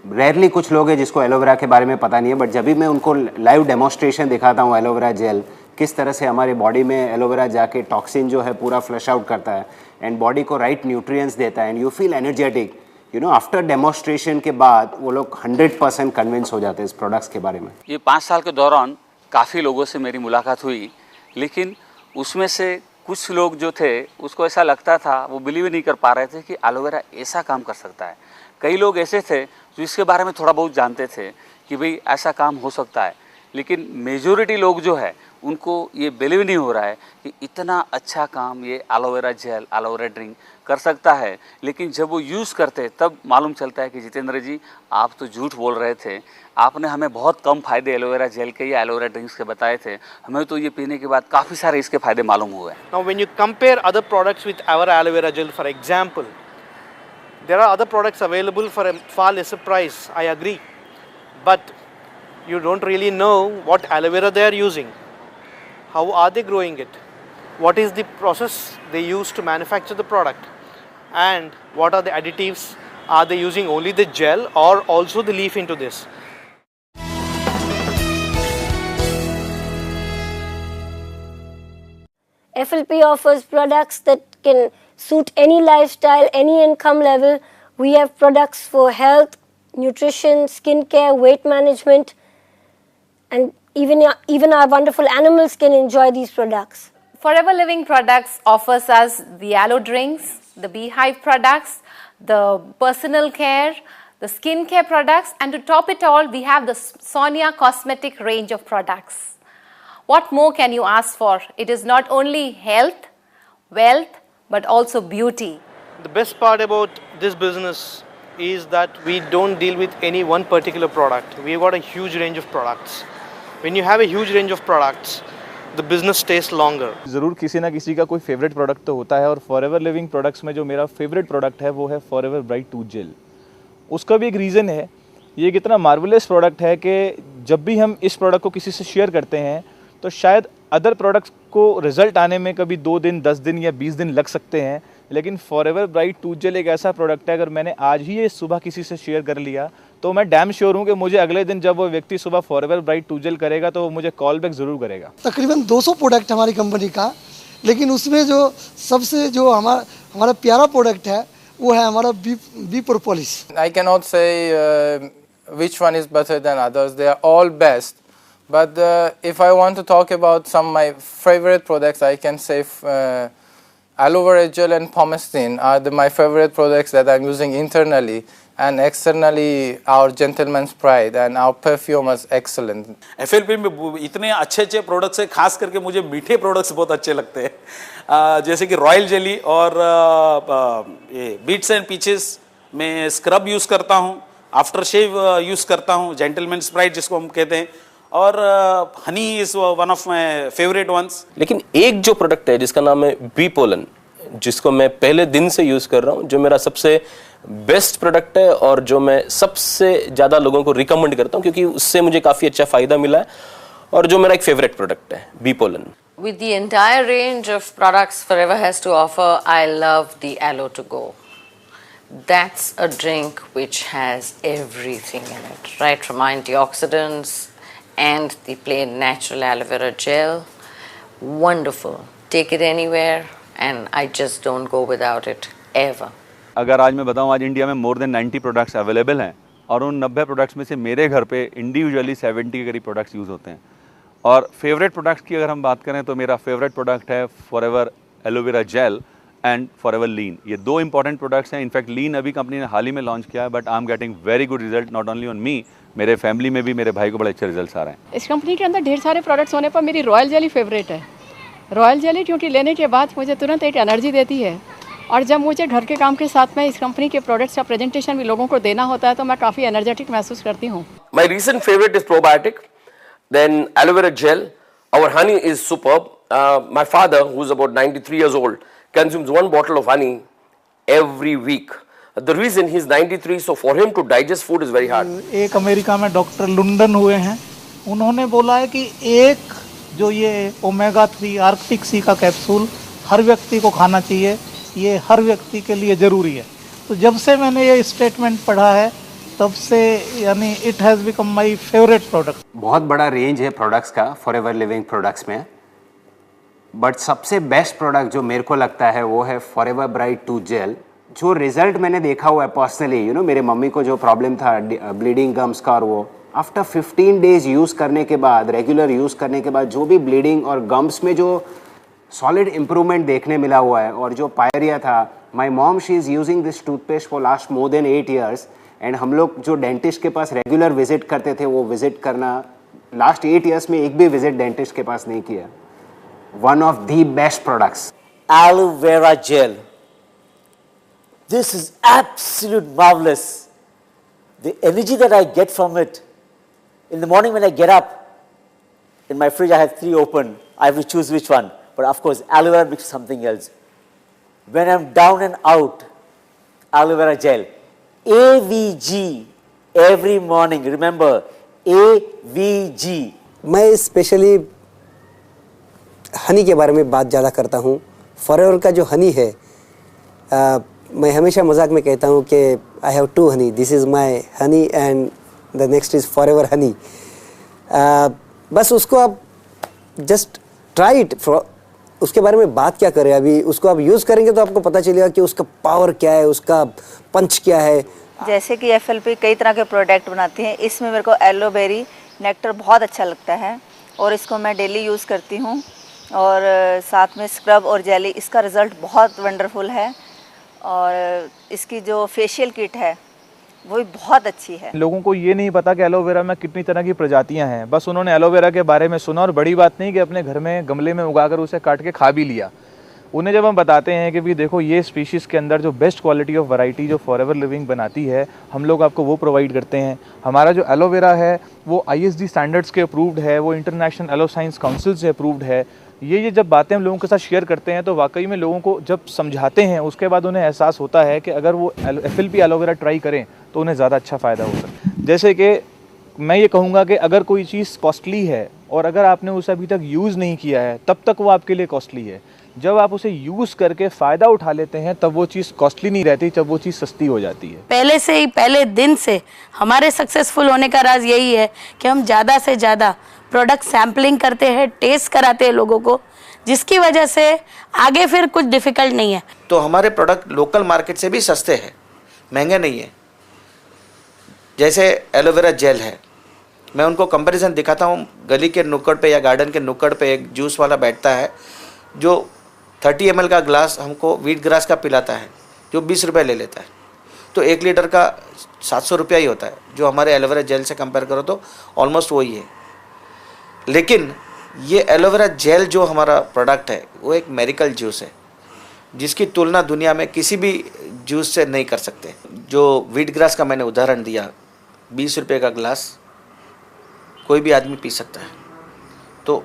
Speaker 21: रेयरली कुछ लोग हैं जिसको एलोवेरा के बारे में पता नहीं है, बट जब भी मैं उनको लाइव डेमोन्स्ट्रेशन दिखाता हूँ एलोवेरा जेल, किस तरह से हमारे बॉडी में एलोवेरा जाके टॉक्सिन जो है पूरा फ्लश आउट करता है एंड बॉडी को राइट न्यूट्रिएंट्स देता है and you feel energetic, after demonstration के बाद वो लोग 100% कन्विंस हो जाते हैं इस प्रोडक्ट्स के बारे में।
Speaker 9: ये 5 साल के दौरान काफ़ी लोगों से मेरी मुलाकात हुई, लेकिन उसमें से कुछ लोग जो थे उसको ऐसा लगता था, वो बिलीव नहीं कर पा रहे थे कि एलोवेरा ऐसा काम कर सकता है। कई लोग ऐसे थे जो इसके बारे में थोड़ा बहुत जानते थे कि भाई ऐसा काम हो सकता है, लेकिन मेजॉरिटी लोग जो है
Speaker 3: उनको ये बिलीव नहीं हो रहा है कि इतना अच्छा काम ये एलोवेरा जेल, एलोवेरा ड्रिंक कर सकता है। लेकिन जब वो यूज़ करते तब मालूम चलता है कि जितेंद्र जी आप तो झूठ बोल रहे थे, आपने हमें बहुत कम फ़ायदे एलोवेरा जेल के या एलोवेरा ड्रिंक्स के बताए थे, हमें तो ये पीने के बाद काफ़ी सारे इसके फ़ायदे मालूम हुए।
Speaker 26: Now when you compare other products with our aloe vera gel, for example, there are other products available for a far lesser price, I agree, but you don't really know what aloe vera they are using, how are they growing it, what is the process they use to manufacture the product, and what are the additives, are they using only the gel or also the leaf into this.
Speaker 5: FLP offers products that can suit any lifestyle, any income level. We have products for health, nutrition, skincare, weight management, and even our wonderful animals can enjoy these products.
Speaker 6: Forever Living Products offers us the aloe drinks, the beehive products, the personal care, the skincare products, and to top it all, we have the Sonia cosmetic range of products. What more can you ask for? It is not only health, wealth, but also beauty.
Speaker 26: The best part about this business is that we don't deal with any one particular product. We've got a huge range of products. When you have a huge range of products, the business stays longer.
Speaker 16: ज़रूर किसी ना किसी का कोई favourite product तो होता है, और फॉरएवर लिविंग प्रोडक्ट्स में जो मेरा फेवरेट प्रोडक्ट है वो है फॉरएवर ब्राइट टूथ जेल। उसका भी एक रीज़न है, ये कितना मार्वलेस प्रोडक्ट है कि जब भी हम इस प्रोडक्ट को किसी से शेयर करते हैं तो शायद अदर प्रोडक्ट्स को रिजल्ट आने में कभी 2 दिन, 10 दिन या 20 दिन लग सकते हैं, लेकिन फॉरएवर ब्राइट टूथ जेल एक ऐसा प्रोडक्ट है, अगर मैंने आज ही ये सुबह किसी से शेयर कर लिया तो मैं डैम श्योर हूँ कि मुझे अगले दिन जब वो व्यक्ति सुबह फॉरएवर ब्राइट टूथ जेल करेगा तो वो मुझे कॉल बैक ज़रूर करेगा।
Speaker 17: तकरीबन 200 प्रोडक्ट हमारी कंपनी का, लेकिन उसमें जो सबसे जो हमारा प्यारा प्रोडक्ट है वो है हमारा B propolis.
Speaker 1: I cannot say which one is better than others. They are all best. But if I want to talk about some of my favorite products, I can say aloe vera gel and pomestine are my favorite products that I'm using internally, and externally our Gentleman's Pride and our perfume is excellent.
Speaker 29: FLP में इतने अच्छे products हैं, खास करके मुझे मीठे products बहुत अच्छे लगते हैं, जैसे कि रॉयल जेली और ये बीट्स एंड पीचेस में स्क्रब यूज़ करता हूँ, आफ्टर शेव यूज़ करता हूँ, जेंटलमैन्स प्राइड जिसको हम कहते हैं, और honey is one of my favourite ones.
Speaker 24: लेकिन एक जो प्रोडक्ट है जिसका नाम है बी पोलन, जिसको मैं पहले दिन से यूज़ कर रहा हूँ, जो मेरा सबसे बेस्ट प्रोडक्ट है और जो मैं सबसे ज़्यादा लोगों को रिकमेंड करता हूँ क्योंकि उससे मुझे काफ़ी अच्छा फ़ायदा मिला है, और जो मेरा एक फेवरेट प्रोडक्ट है bee pollen.
Speaker 27: With the entire range of products Forever has to offer, I love the Aloe to Go. That's a drink which has everything in it, right from antioxidants and the plain natural aloe vera gel. Wonderful. Take it anywhere and I just don't go without it ever.
Speaker 9: अगर आज मैं बताऊं, आज India में more than 90 products available हैं, और उन 90 products में से मेरे घर पे इंडिविजुअली 70 के करीब प्रोडक्ट्स यूज़ होते हैं। और फेवरेट प्रोडक्ट्स की अगर हम बात करें तो मेरा फेवरेट प्रोडक्ट है Forever aloe vera gel and Forever Lean. ये 2 इंपॉर्टेंट प्रोडक्ट्स हैं। इनफैक्ट लीन अभी कंपनी ने हाल ही में लॉन्च किया है, but I am getting very good result not only on me, मेरे फैमिली में भी मेरे भाई को बड़े अच्छे रिजल्ट्स आ रहे हैं।
Speaker 10: इस कंपनी के अंदर ढेर सारे प्रोडक्ट्स होने पर मेरी रॉयल जेली फेवरेट है। रॉयल जेली क्योंकि लेने के बाद मुझे तुरंत एक एनर्जी देती है, और जब मुझे घर के काम के साथ में इस कंपनी के प्रोडक्ट्स का प्रेजेंटेशन भी लोगों को देना होता है तो मैं काफ़ी एनर्जेटिक महसूस करती हूँ।
Speaker 25: My recent favorite is probiotic, then aloe vera gel. Our honey is superb. My father, who's about 93 years old, consumes 1 bottle of honey every week. The reason he's 93, so for him to digest food is very hard.
Speaker 11: एक America में doctor London हुए हैं, उन्होंने बोला है कि एक जो ये ओमेगा 3 आर्कटिक सी का कैप्सूल हर व्यक्ति को खाना चाहिए, ये हर व्यक्ति के लिए ज़रूरी है। तो जब से मैंने ये स्टेटमेंट पढ़ा है तब से यानी it has become my favourite product.
Speaker 21: बहुत बड़ा रेंज है प्रोडक्ट्स का फॉरएवर लिविंग प्रोडक्ट्स में, बट सबसे बेस्ट प्रोडक्ट जो मेरे को लगता है वो है फॉरएवर ब्राइट टूथ जेल। जो रिजल्ट मैंने देखा हुआ है पर्सनली, मेरे मम्मी को जो प्रॉब्लम था ब्लीडिंग गम्स का, और वो आफ्टर 15 डेज यूज़ करने के बाद, रेगुलर यूज़ करने के बाद जो भी ब्लीडिंग और गम्स में जो सॉलिड इम्प्रूवमेंट देखने मिला हुआ है, और जो पायरिया था, my mom she is using this toothpaste for last more than 8 years, and हम लोग जो डेंटिस्ट के पास रेगुलर विजिट करते थे वो विजिट करना लास्ट 8 years में एक भी विजिट डेंटिस्ट के पास नहीं किया. One of the best products.
Speaker 28: Aloe vera gel. This is absolute marvelous. The energy that I get from it, in the morning when I get up, in my fridge I have 3 open, I have to choose which one. But of course, aloe vera mixed something else. When I'm down and out, aloe vera gel. AVG, every morning, remember, AVG.
Speaker 12: मैं specially Honey के बारे में बात ज़्यादा करता हूँ. Forever का जो हनी है, मैं हमेशा मजाक में कहता हूँ कि I have 2 Honey, this is my honey and the next is forever Honey. बस उसको आप जस्ट ट्राई इट. उसके बारे में बात क्या करें, अभी उसको आप यूज़ करेंगे तो आपको पता चलेगा कि उसका पावर क्या है, उसका पंच क्या है.
Speaker 4: जैसे कि एफएलपी कई तरह के प्रोडक्ट बनाती हैं, इसमें मेरे को एलोवेरी नेक्टर बहुत अच्छा लगता है और इसको मैं डेली यूज़ करती हूँ. और साथ में स्क्रब और जेली, इसका रिज़ल्ट बहुत वंडरफुल है. और इसकी जो फेशियल किट है वो भी बहुत अच्छी है.
Speaker 16: लोगों को ये नहीं पता कि एलोवेरा में कितनी तरह की प्रजातियां हैं. बस उन्होंने एलोवेरा के बारे में सुना और बड़ी बात नहीं कि अपने घर में गमले में उगाकर उसे काट के खा भी लिया. उन्हें जब हम बताते हैं कि भी देखो ये स्पीशीज़ के अंदर जो बेस्ट क्वालिटी ऑफ वैरायटी जो फॉरएवर लिविंग बनाती है, हम लोग आपको वो प्रोवाइड करते हैं. हमारा जो एलोवेरा है वो ISD स्टैंडर्ड्स के अप्रूव्ड है, वो इंटरनेशनल एलो साइंस काउंसिल से अप्रूव्ड है. ये जब बातें हम लोगों के साथ शेयर करते हैं तो वाकई में लोगों को जब समझाते हैं उसके बाद उन्हें एहसास होता है कि अगर वो FLP एलोवेरा ट्राई करें तो उन्हें ज़्यादा अच्छा फ़ायदा हो सकता है. जैसे कि मैं ये कहूँगा कि अगर कोई चीज़ कॉस्टली है और अगर आपने उसे अभी तक यूज़ नहीं किया है तब तक वो आपके लिए कॉस्टली है. जब आप उसे यूज़ करके फ़ायदा उठा लेते हैं तब वो चीज़ कॉस्टली नहीं रहती, जब वो चीज़ सस्ती हो जाती है.
Speaker 27: पहले से ही, पहले दिन से हमारे सक्सेसफुल होने का राज यही है कि हम ज़्यादा से ज़्यादा प्रोडक्ट सैम्पलिंग करते हैं, टेस्ट कराते हैं लोगों को, जिसकी वजह से आगे फिर कुछ डिफ़िकल्ट नहीं है.
Speaker 2: तो हमारे प्रोडक्ट लोकल मार्केट से भी सस्ते हैं, महंगे नहीं है. जैसे एलोवेरा जेल है, मैं उनको कंपैरिजन दिखाता हूँ. गली के नुक्कड़ पे या गार्डन के नुक्कड़ पे एक जूस वाला बैठता है जो 30 ml का ग्लास हमको वीट ग्रास का पिलाता है, जो 20 रुपये ले लेता है. तो 1 लीटर का 700 रुपया ही होता है, जो हमारे एलोवेरा जेल से कंपेयर करो तो ऑलमोस्ट वही है. लेकिन ये एलोवेरा जेल जो हमारा प्रोडक्ट है वो एक मेडिकल जूस है, जिसकी तुलना दुनिया में किसी भी जूस से नहीं कर सकते. जो वीट ग्रास का मैंने उदाहरण दिया, 20 रुपये का ग्लास कोई भी आदमी पी सकता है. तो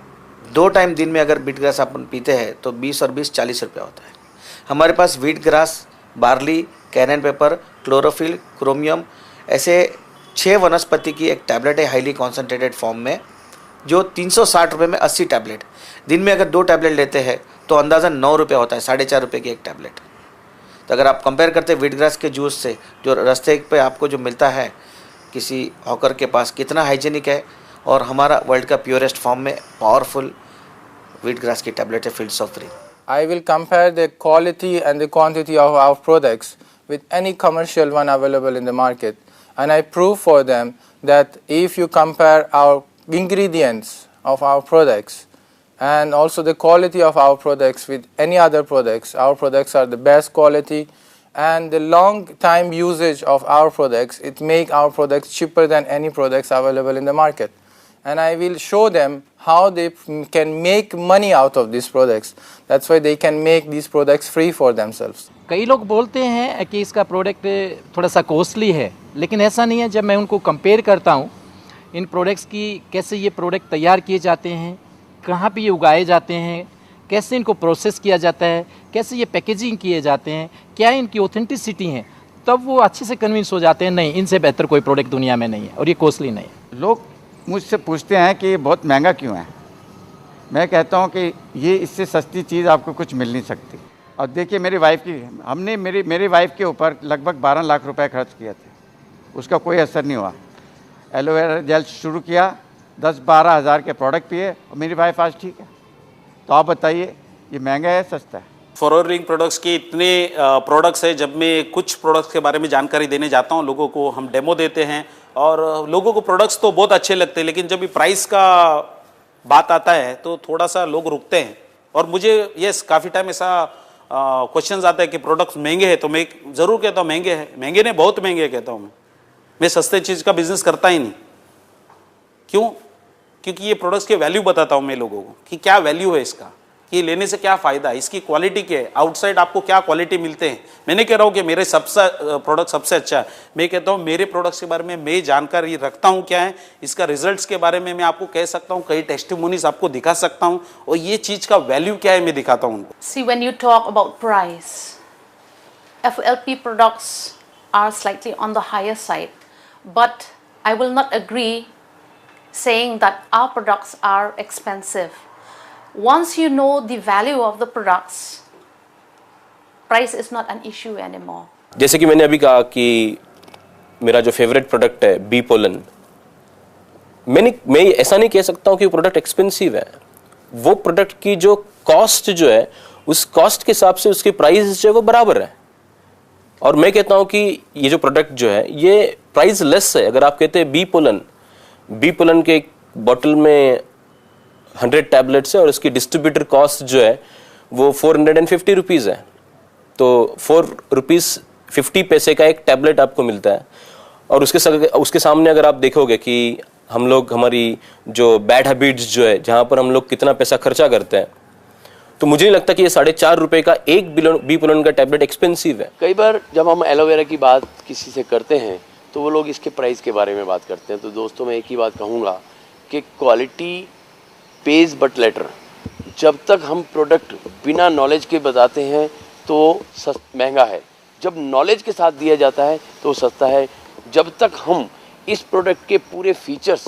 Speaker 2: 2 टाइम दिन में अगर वीट ग्रास अपन पीते हैं तो 20 और 20 40 रुपया होता है. हमारे पास wheat grass, barley, cayenne pepper, chlorophyll, chromium, ऐसे 6 वनस्पति की एक टैबलेट है हाईली कॉन्सेंट्रेटेड फॉर्म में, जो 360 रुपये में 80 टैबलेट. दिन में अगर 2 टैबलेट लेते हैं तो अंदाज़ा 9 रुपये होता है, 4.5 रुपये की एक टैबलेट. तो अगर आप कंपेयर करते हैं वीट ग्रास के जूस से, जो रास्ते पे आपको जो मिलता है किसी हॉकर के पास, कितना हाइजीनिक है, और हमारा वर्ल्ड का प्योरेस्ट फॉर्म में पावरफुल वीट ग्रास की टैबलेट है fields of free.
Speaker 1: I will compare the quality and the quantity of our products with any commercial one available in the market, and I prove for them that if you compare our ingredients of our products and also the quality of our products with any other products, our products are the best quality, and the long time usage of our products, it make our products cheaper than any products available in the market. And I will show them how they can make money out of these products. That's why they can make these products free for themselves.
Speaker 7: कई लोग बोलते हैं कि इसका product थोड़ा सा costly है, लेकिन ऐसा नहीं है. जब मैं उनको कंपेयर करता हूँ इन प्रोडक्ट्स की, कैसे ये प्रोडक्ट तैयार किए जाते हैं, कहाँ पे ये उगाए जाते हैं, कैसे इनको प्रोसेस किया जाता है, कैसे ये पैकेजिंग किए जाते हैं, क्या इनकी ऑथेंटिसिटी है, तब वो अच्छे से कन्विंस हो जाते हैं नहीं, इनसे बेहतर कोई प्रोडक्ट दुनिया में नहीं है और ये कॉस्टली नहीं है.
Speaker 14: लोग मुझसे पूछते हैं कि ये बहुत महंगा क्यों है. मैं कहता हूँ कि ये इससे सस्ती चीज़ आपको कुछ मिल नहीं सकती. और देखिए मेरी वाइफ की, हमने मेरी वाइफ के ऊपर लगभग 12 लाख रुपए खर्च किए थे, उसका कोई असर नहीं हुआ. एलोवेरा जेल शुरू किया, 10-12 हज़ार के प्रोडक्ट पिए और मेरी वाइफ आज ठीक है. तो आप बताइए ये महंगा है सस्ता है?
Speaker 29: फॉरएवर लिविंग प्रोडक्ट्स के इतने प्रोडक्ट्स है, जब मैं कुछ प्रोडक्ट्स के बारे में जानकारी देने जाता हूँ लोगों को, हम डेमो देते हैं और लोगों को प्रोडक्ट्स तो बहुत अच्छे लगते हैं, लेकिन जब भी प्राइस का बात आता है तो थोड़ा सा लोग रुकते हैं. और मुझे काफ़ी टाइम ऐसा क्वेश्चंस आता है कि प्रोडक्ट्स महंगे हैं, तो मैं ज़रूर कहता हूँ महंगे हैं. महंगे नहीं, बहुत महंगे कहता हूँ मैं सस्ते चीज़ का बिजनेस करता ही नहीं. क्यों? क्योंकि ये प्रोडक्ट्स के वैल्यू बताता हूँ मैं लोगों को कि क्या वैल्यू है इसका, कि लेने से क्या फ़ायदा है, इसकी क्वालिटी क्या है, आउटसाइड आपको क्या क्वालिटी मिलते हैं। मैं नहीं कह रहा हूँ कि मेरे सबसे प्रोडक्ट सबसे अच्छा है, मैं कहता हूँ मेरे प्रोडक्ट्स के बारे में मैं जानकारी रखता हूँ क्या है, इसका रिजल्ट्स के बारे में मैं आपको कह सकता हूँ, कई टेस्टिमोनीज आपको दिखा सकता हूँ, और ये चीज़ का वैल्यू क्या है मैं दिखाता हूँ उनको।
Speaker 6: See, when you talk about price, FLP products are slightly on the higher side, but I will not agree saying that our products are expensive. Once you know the value of the products, price is not an issue anymore.
Speaker 24: जैसे कि मैंने अभी कहा कि मेरा जो favourite product है bee pollen, मैं ऐसा नहीं कह सकता हूँ कि वो प्रोडक्ट एक्सपेंसिव है। वो प्रोडक्ट की जो कॉस्ट जो है उस कॉस्ट के हिसाब से उसकी प्राइस जो है वो बराबर है। और मैं कहता हूँ कि ये जो प्रोडक्ट जो है ये प्राइस लेस है। अगर आप कहते हैं बी पोलन के बॉटल में 100 टैबलेट्स है और उसकी डिस्ट्रीब्यूटर कॉस्ट जो है वो 450 रुपीज़ है, तो 4 रुपीज़ 50 पैसे का एक टैबलेट आपको मिलता है। और उसके सामने अगर आप देखोगे कि हम लोग हमारी जो बैड हैबिट्स जो है जहाँ पर हम लोग कितना पैसा खर्चा करते हैं, तो मुझे नहीं लगता कि ये 4.5 रुपये का एक बी पोलन का टैबलेट एक्सपेंसिव है।
Speaker 25: कई बार जब हम एलोवेरा की बात किसी से करते हैं तो वो लोग इसके प्राइस के बारे में बात करते हैं। तो दोस्तों मैं एक ही बात कहूँगा कि क्वालिटी पेज बट लेटर। जब तक हम प्रोडक्ट बिना नॉलेज के बताते हैं तो महंगा है, जब नॉलेज के साथ दिया जाता है तो सस्ता है। जब तक हम इस प्रोडक्ट के पूरे फीचर्स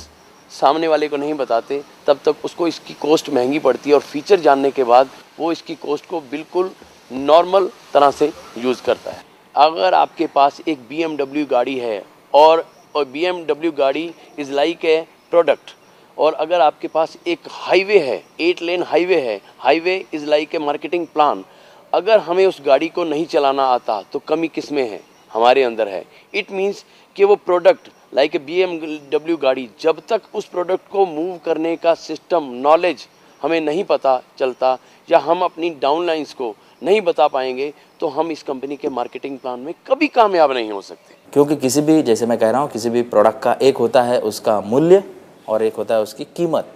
Speaker 25: सामने वाले को नहीं बताते तब तक उसको इसकी कॉस्ट महंगी पड़ती है, और फीचर जानने के बाद वो इसकी कॉस्ट को बिल्कुल नॉर्मल तरह से यूज़ करता है। अगर आपके पास एक BMW गाड़ी है और BMW गाड़ी इज़ लाइक ए प्रोडक्ट, और अगर आपके पास एक हाईवे है, 8 लेन हाईवे है, highway is like a marketing plan. अगर हमें उस गाड़ी को नहीं चलाना आता तो कमी किस में है? हमारे अंदर है। इट मीन्स कि वो प्रोडक्ट लाइक ए BMW गाड़ी, जब तक उस प्रोडक्ट को मूव करने का सिस्टम नॉलेज हमें नहीं पता चलता या हम अपनी डाउनलाइंस को नहीं बता पाएंगे तो हम इस कंपनी के मार्केटिंग प्लान में कभी कामयाब नहीं हो सकते।
Speaker 3: क्योंकि किसी भी, जैसे मैं कह रहा हूँ, किसी भी प्रोडक्ट का एक होता है उसका मूल्य और एक होता है उसकी कीमत।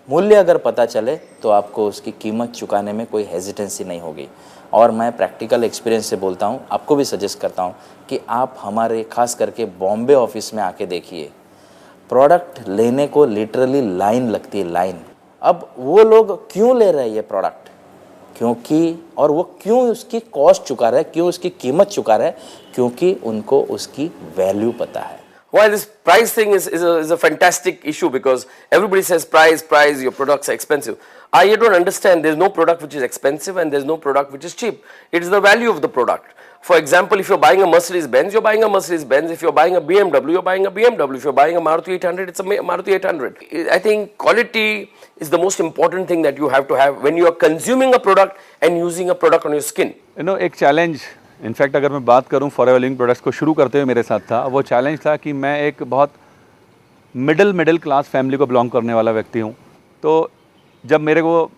Speaker 3: मूल्य अगर पता चले तो आपको उसकी कीमत चुकाने में कोई हेजिटेंसी नहीं होगी। और मैं प्रैक्टिकल एक्सपीरियंस से बोलता हूँ, आपको भी सजेस्ट करता हूँ कि आप हमारे खास करके बॉम्बे ऑफिस में आके देखिए, प्रोडक्ट लेने को लिटरली लाइन लगती है, लाइन। अब वो लोग क्यों ले रहे हैं ये प्रोडक्ट, क्योंकि, और वो क्यों उसकी कॉस्ट चुका रहे हैं, क्यों उसकी कीमत चुका रहे हैं, क्योंकि उनको उसकी वैल्यू पता है।
Speaker 8: While this price thing is a fantastic issue because everybody says price, your products are expensive. I don't understand. There's no product which is expensive and there's no product which is cheap. It is the value of the product. For example, if you're buying a Mercedes-Benz, you're buying a Mercedes-Benz. If you're buying a BMW, you're buying a BMW. If you're buying a Maruti 800, it's a Maruti 800. I think quality is the most important thing that you have to have when you are consuming a product and using a product on your skin.
Speaker 9: You know, एक challenge, in fact अगर मैं बात करूं forever living products को शुरू करते हुए मेरे साथ था, वो चैलेंज था कि मैं एक बहुत मिडिल क्लास फैमिली को बिलोंग करने वाला व्यक्ति हूं। तो जब मेरे को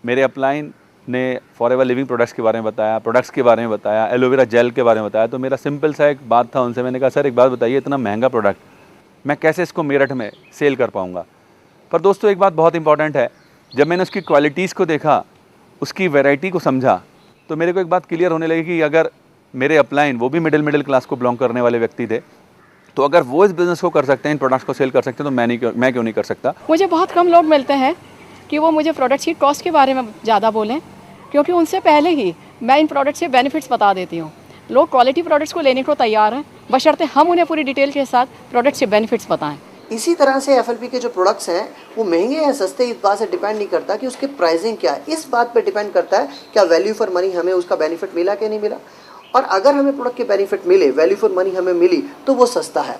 Speaker 9: मेरे अपलाइन ने फॉरएवर लिविंग प्रोडक्ट्स के बारे में बताया, प्रोडक्ट्स के बारे में बताया, एलोवेरा जेल के बारे में बताया, तो मेरा सिंपल सा एक बात था उनसे, मैंने कहा सर एक बात बताइए, इतना महंगा प्रोडक्ट मैं कैसे इसको मेरठ में सेल कर पाऊँगा। पर दोस्तों एक बात बहुत इंपॉर्टेंट है, जब मैंने उसकी क्वालिटीज़ को देखा, उसकी वैरायटी को समझा, तो मेरे को एक बात क्लियर होने लगी कि अगर मेरे अपलाइन, वो भी मिडिल क्लास को बिलोंग करने वाले व्यक्ति थे, तो अगर वो इस बिज़नेस को कर सकते हैं, इन प्रोडक्ट्स को सेल कर सकते हैं, तो मैं क्यों नहीं कर सकता।
Speaker 10: मुझे बहुत कम लोग मिलते हैं कि वो मुझे प्रोडक्ट की कॉस्ट के बारे में ज़्यादा बोलें, क्योंकि उनसे पहले ही मैं इन प्रोडक्ट्स के बेनिफिट्स बता देती हूँ। लोग क्वालिटी प्रोडक्ट्स को लेने को तैयार हैं, बशर्ते हम उन्हें पूरी डिटेल के साथ प्रोडक्ट्स के बेनिफिट्स बताएं।
Speaker 13: इसी तरह से एफएलपी के जो प्रोडक्ट्स हैं वो महंगे या सस्ते इस बात से डिपेंड नहीं करता कि उसके प्राइसिंग क्या है, इस बात पे डिपेंड करता है क्या वैल्यू फॉर मनी हमें उसका बेनिफिट मिला कि नहीं मिला। और अगर हमें प्रोडक्ट के बेनिफिट मिले, वैल्यू फॉर मनी हमें मिली, तो वो सस्ता है।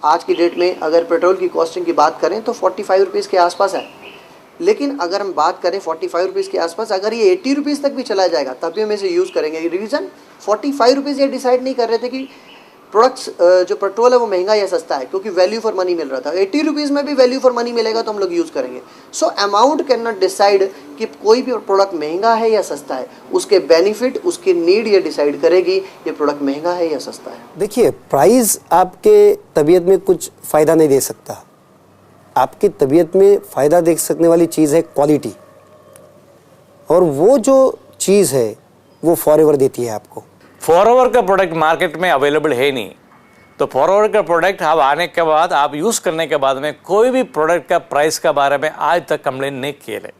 Speaker 13: आज की डेट में अगर पेट्रोल की कॉस्टिंग की बात करें तो 45 रुपीज़ के आसपास है, लेकिन अगर हम बात करें 45 रुपीज़ के आसपास, अगर ये 80 रुपीज़ तक भी चला जाएगा तब भी हम इसे यूज़ करेंगे। रीज़न 45 रुपीज़ ये डिसाइड नहीं कर रहे थे कि प्रोडक्ट्स जो पेट्रोल है वो महंगा या सस्ता है, क्योंकि वैल्यू फॉर मनी मिल रहा था। 80 रुपीज़ में भी वैल्यू फॉर मनी मिलेगा तो हम लोग यूज़ करेंगे। So amount can not decide कि कोई भी प्रोडक्ट महंगा है या सस्ता है, उसके बेनिफिट, उसकी नीड ये डिसाइड करेगी ये प्रोडक्ट महंगा है या सस्ता है।
Speaker 12: देखिए, प्राइस आपके तबीयत में कुछ फ़ायदा नहीं दे सकता, आपकी तबीयत में फ़ायदा देख सकने वाली चीज़ है क्वालिटी, और वो जो चीज़ है वो फॉरएवर देती है आपको।
Speaker 5: फॉरएवर का प्रोडक्ट मार्केट में अवेलेबल है नहीं, तो फॉरएवर का प्रोडक्ट आप आने के बाद, आप यूज़ करने के बाद में कोई भी प्रोडक्ट का प्राइस के बारे में आज तक कंप्लेन नहीं किए।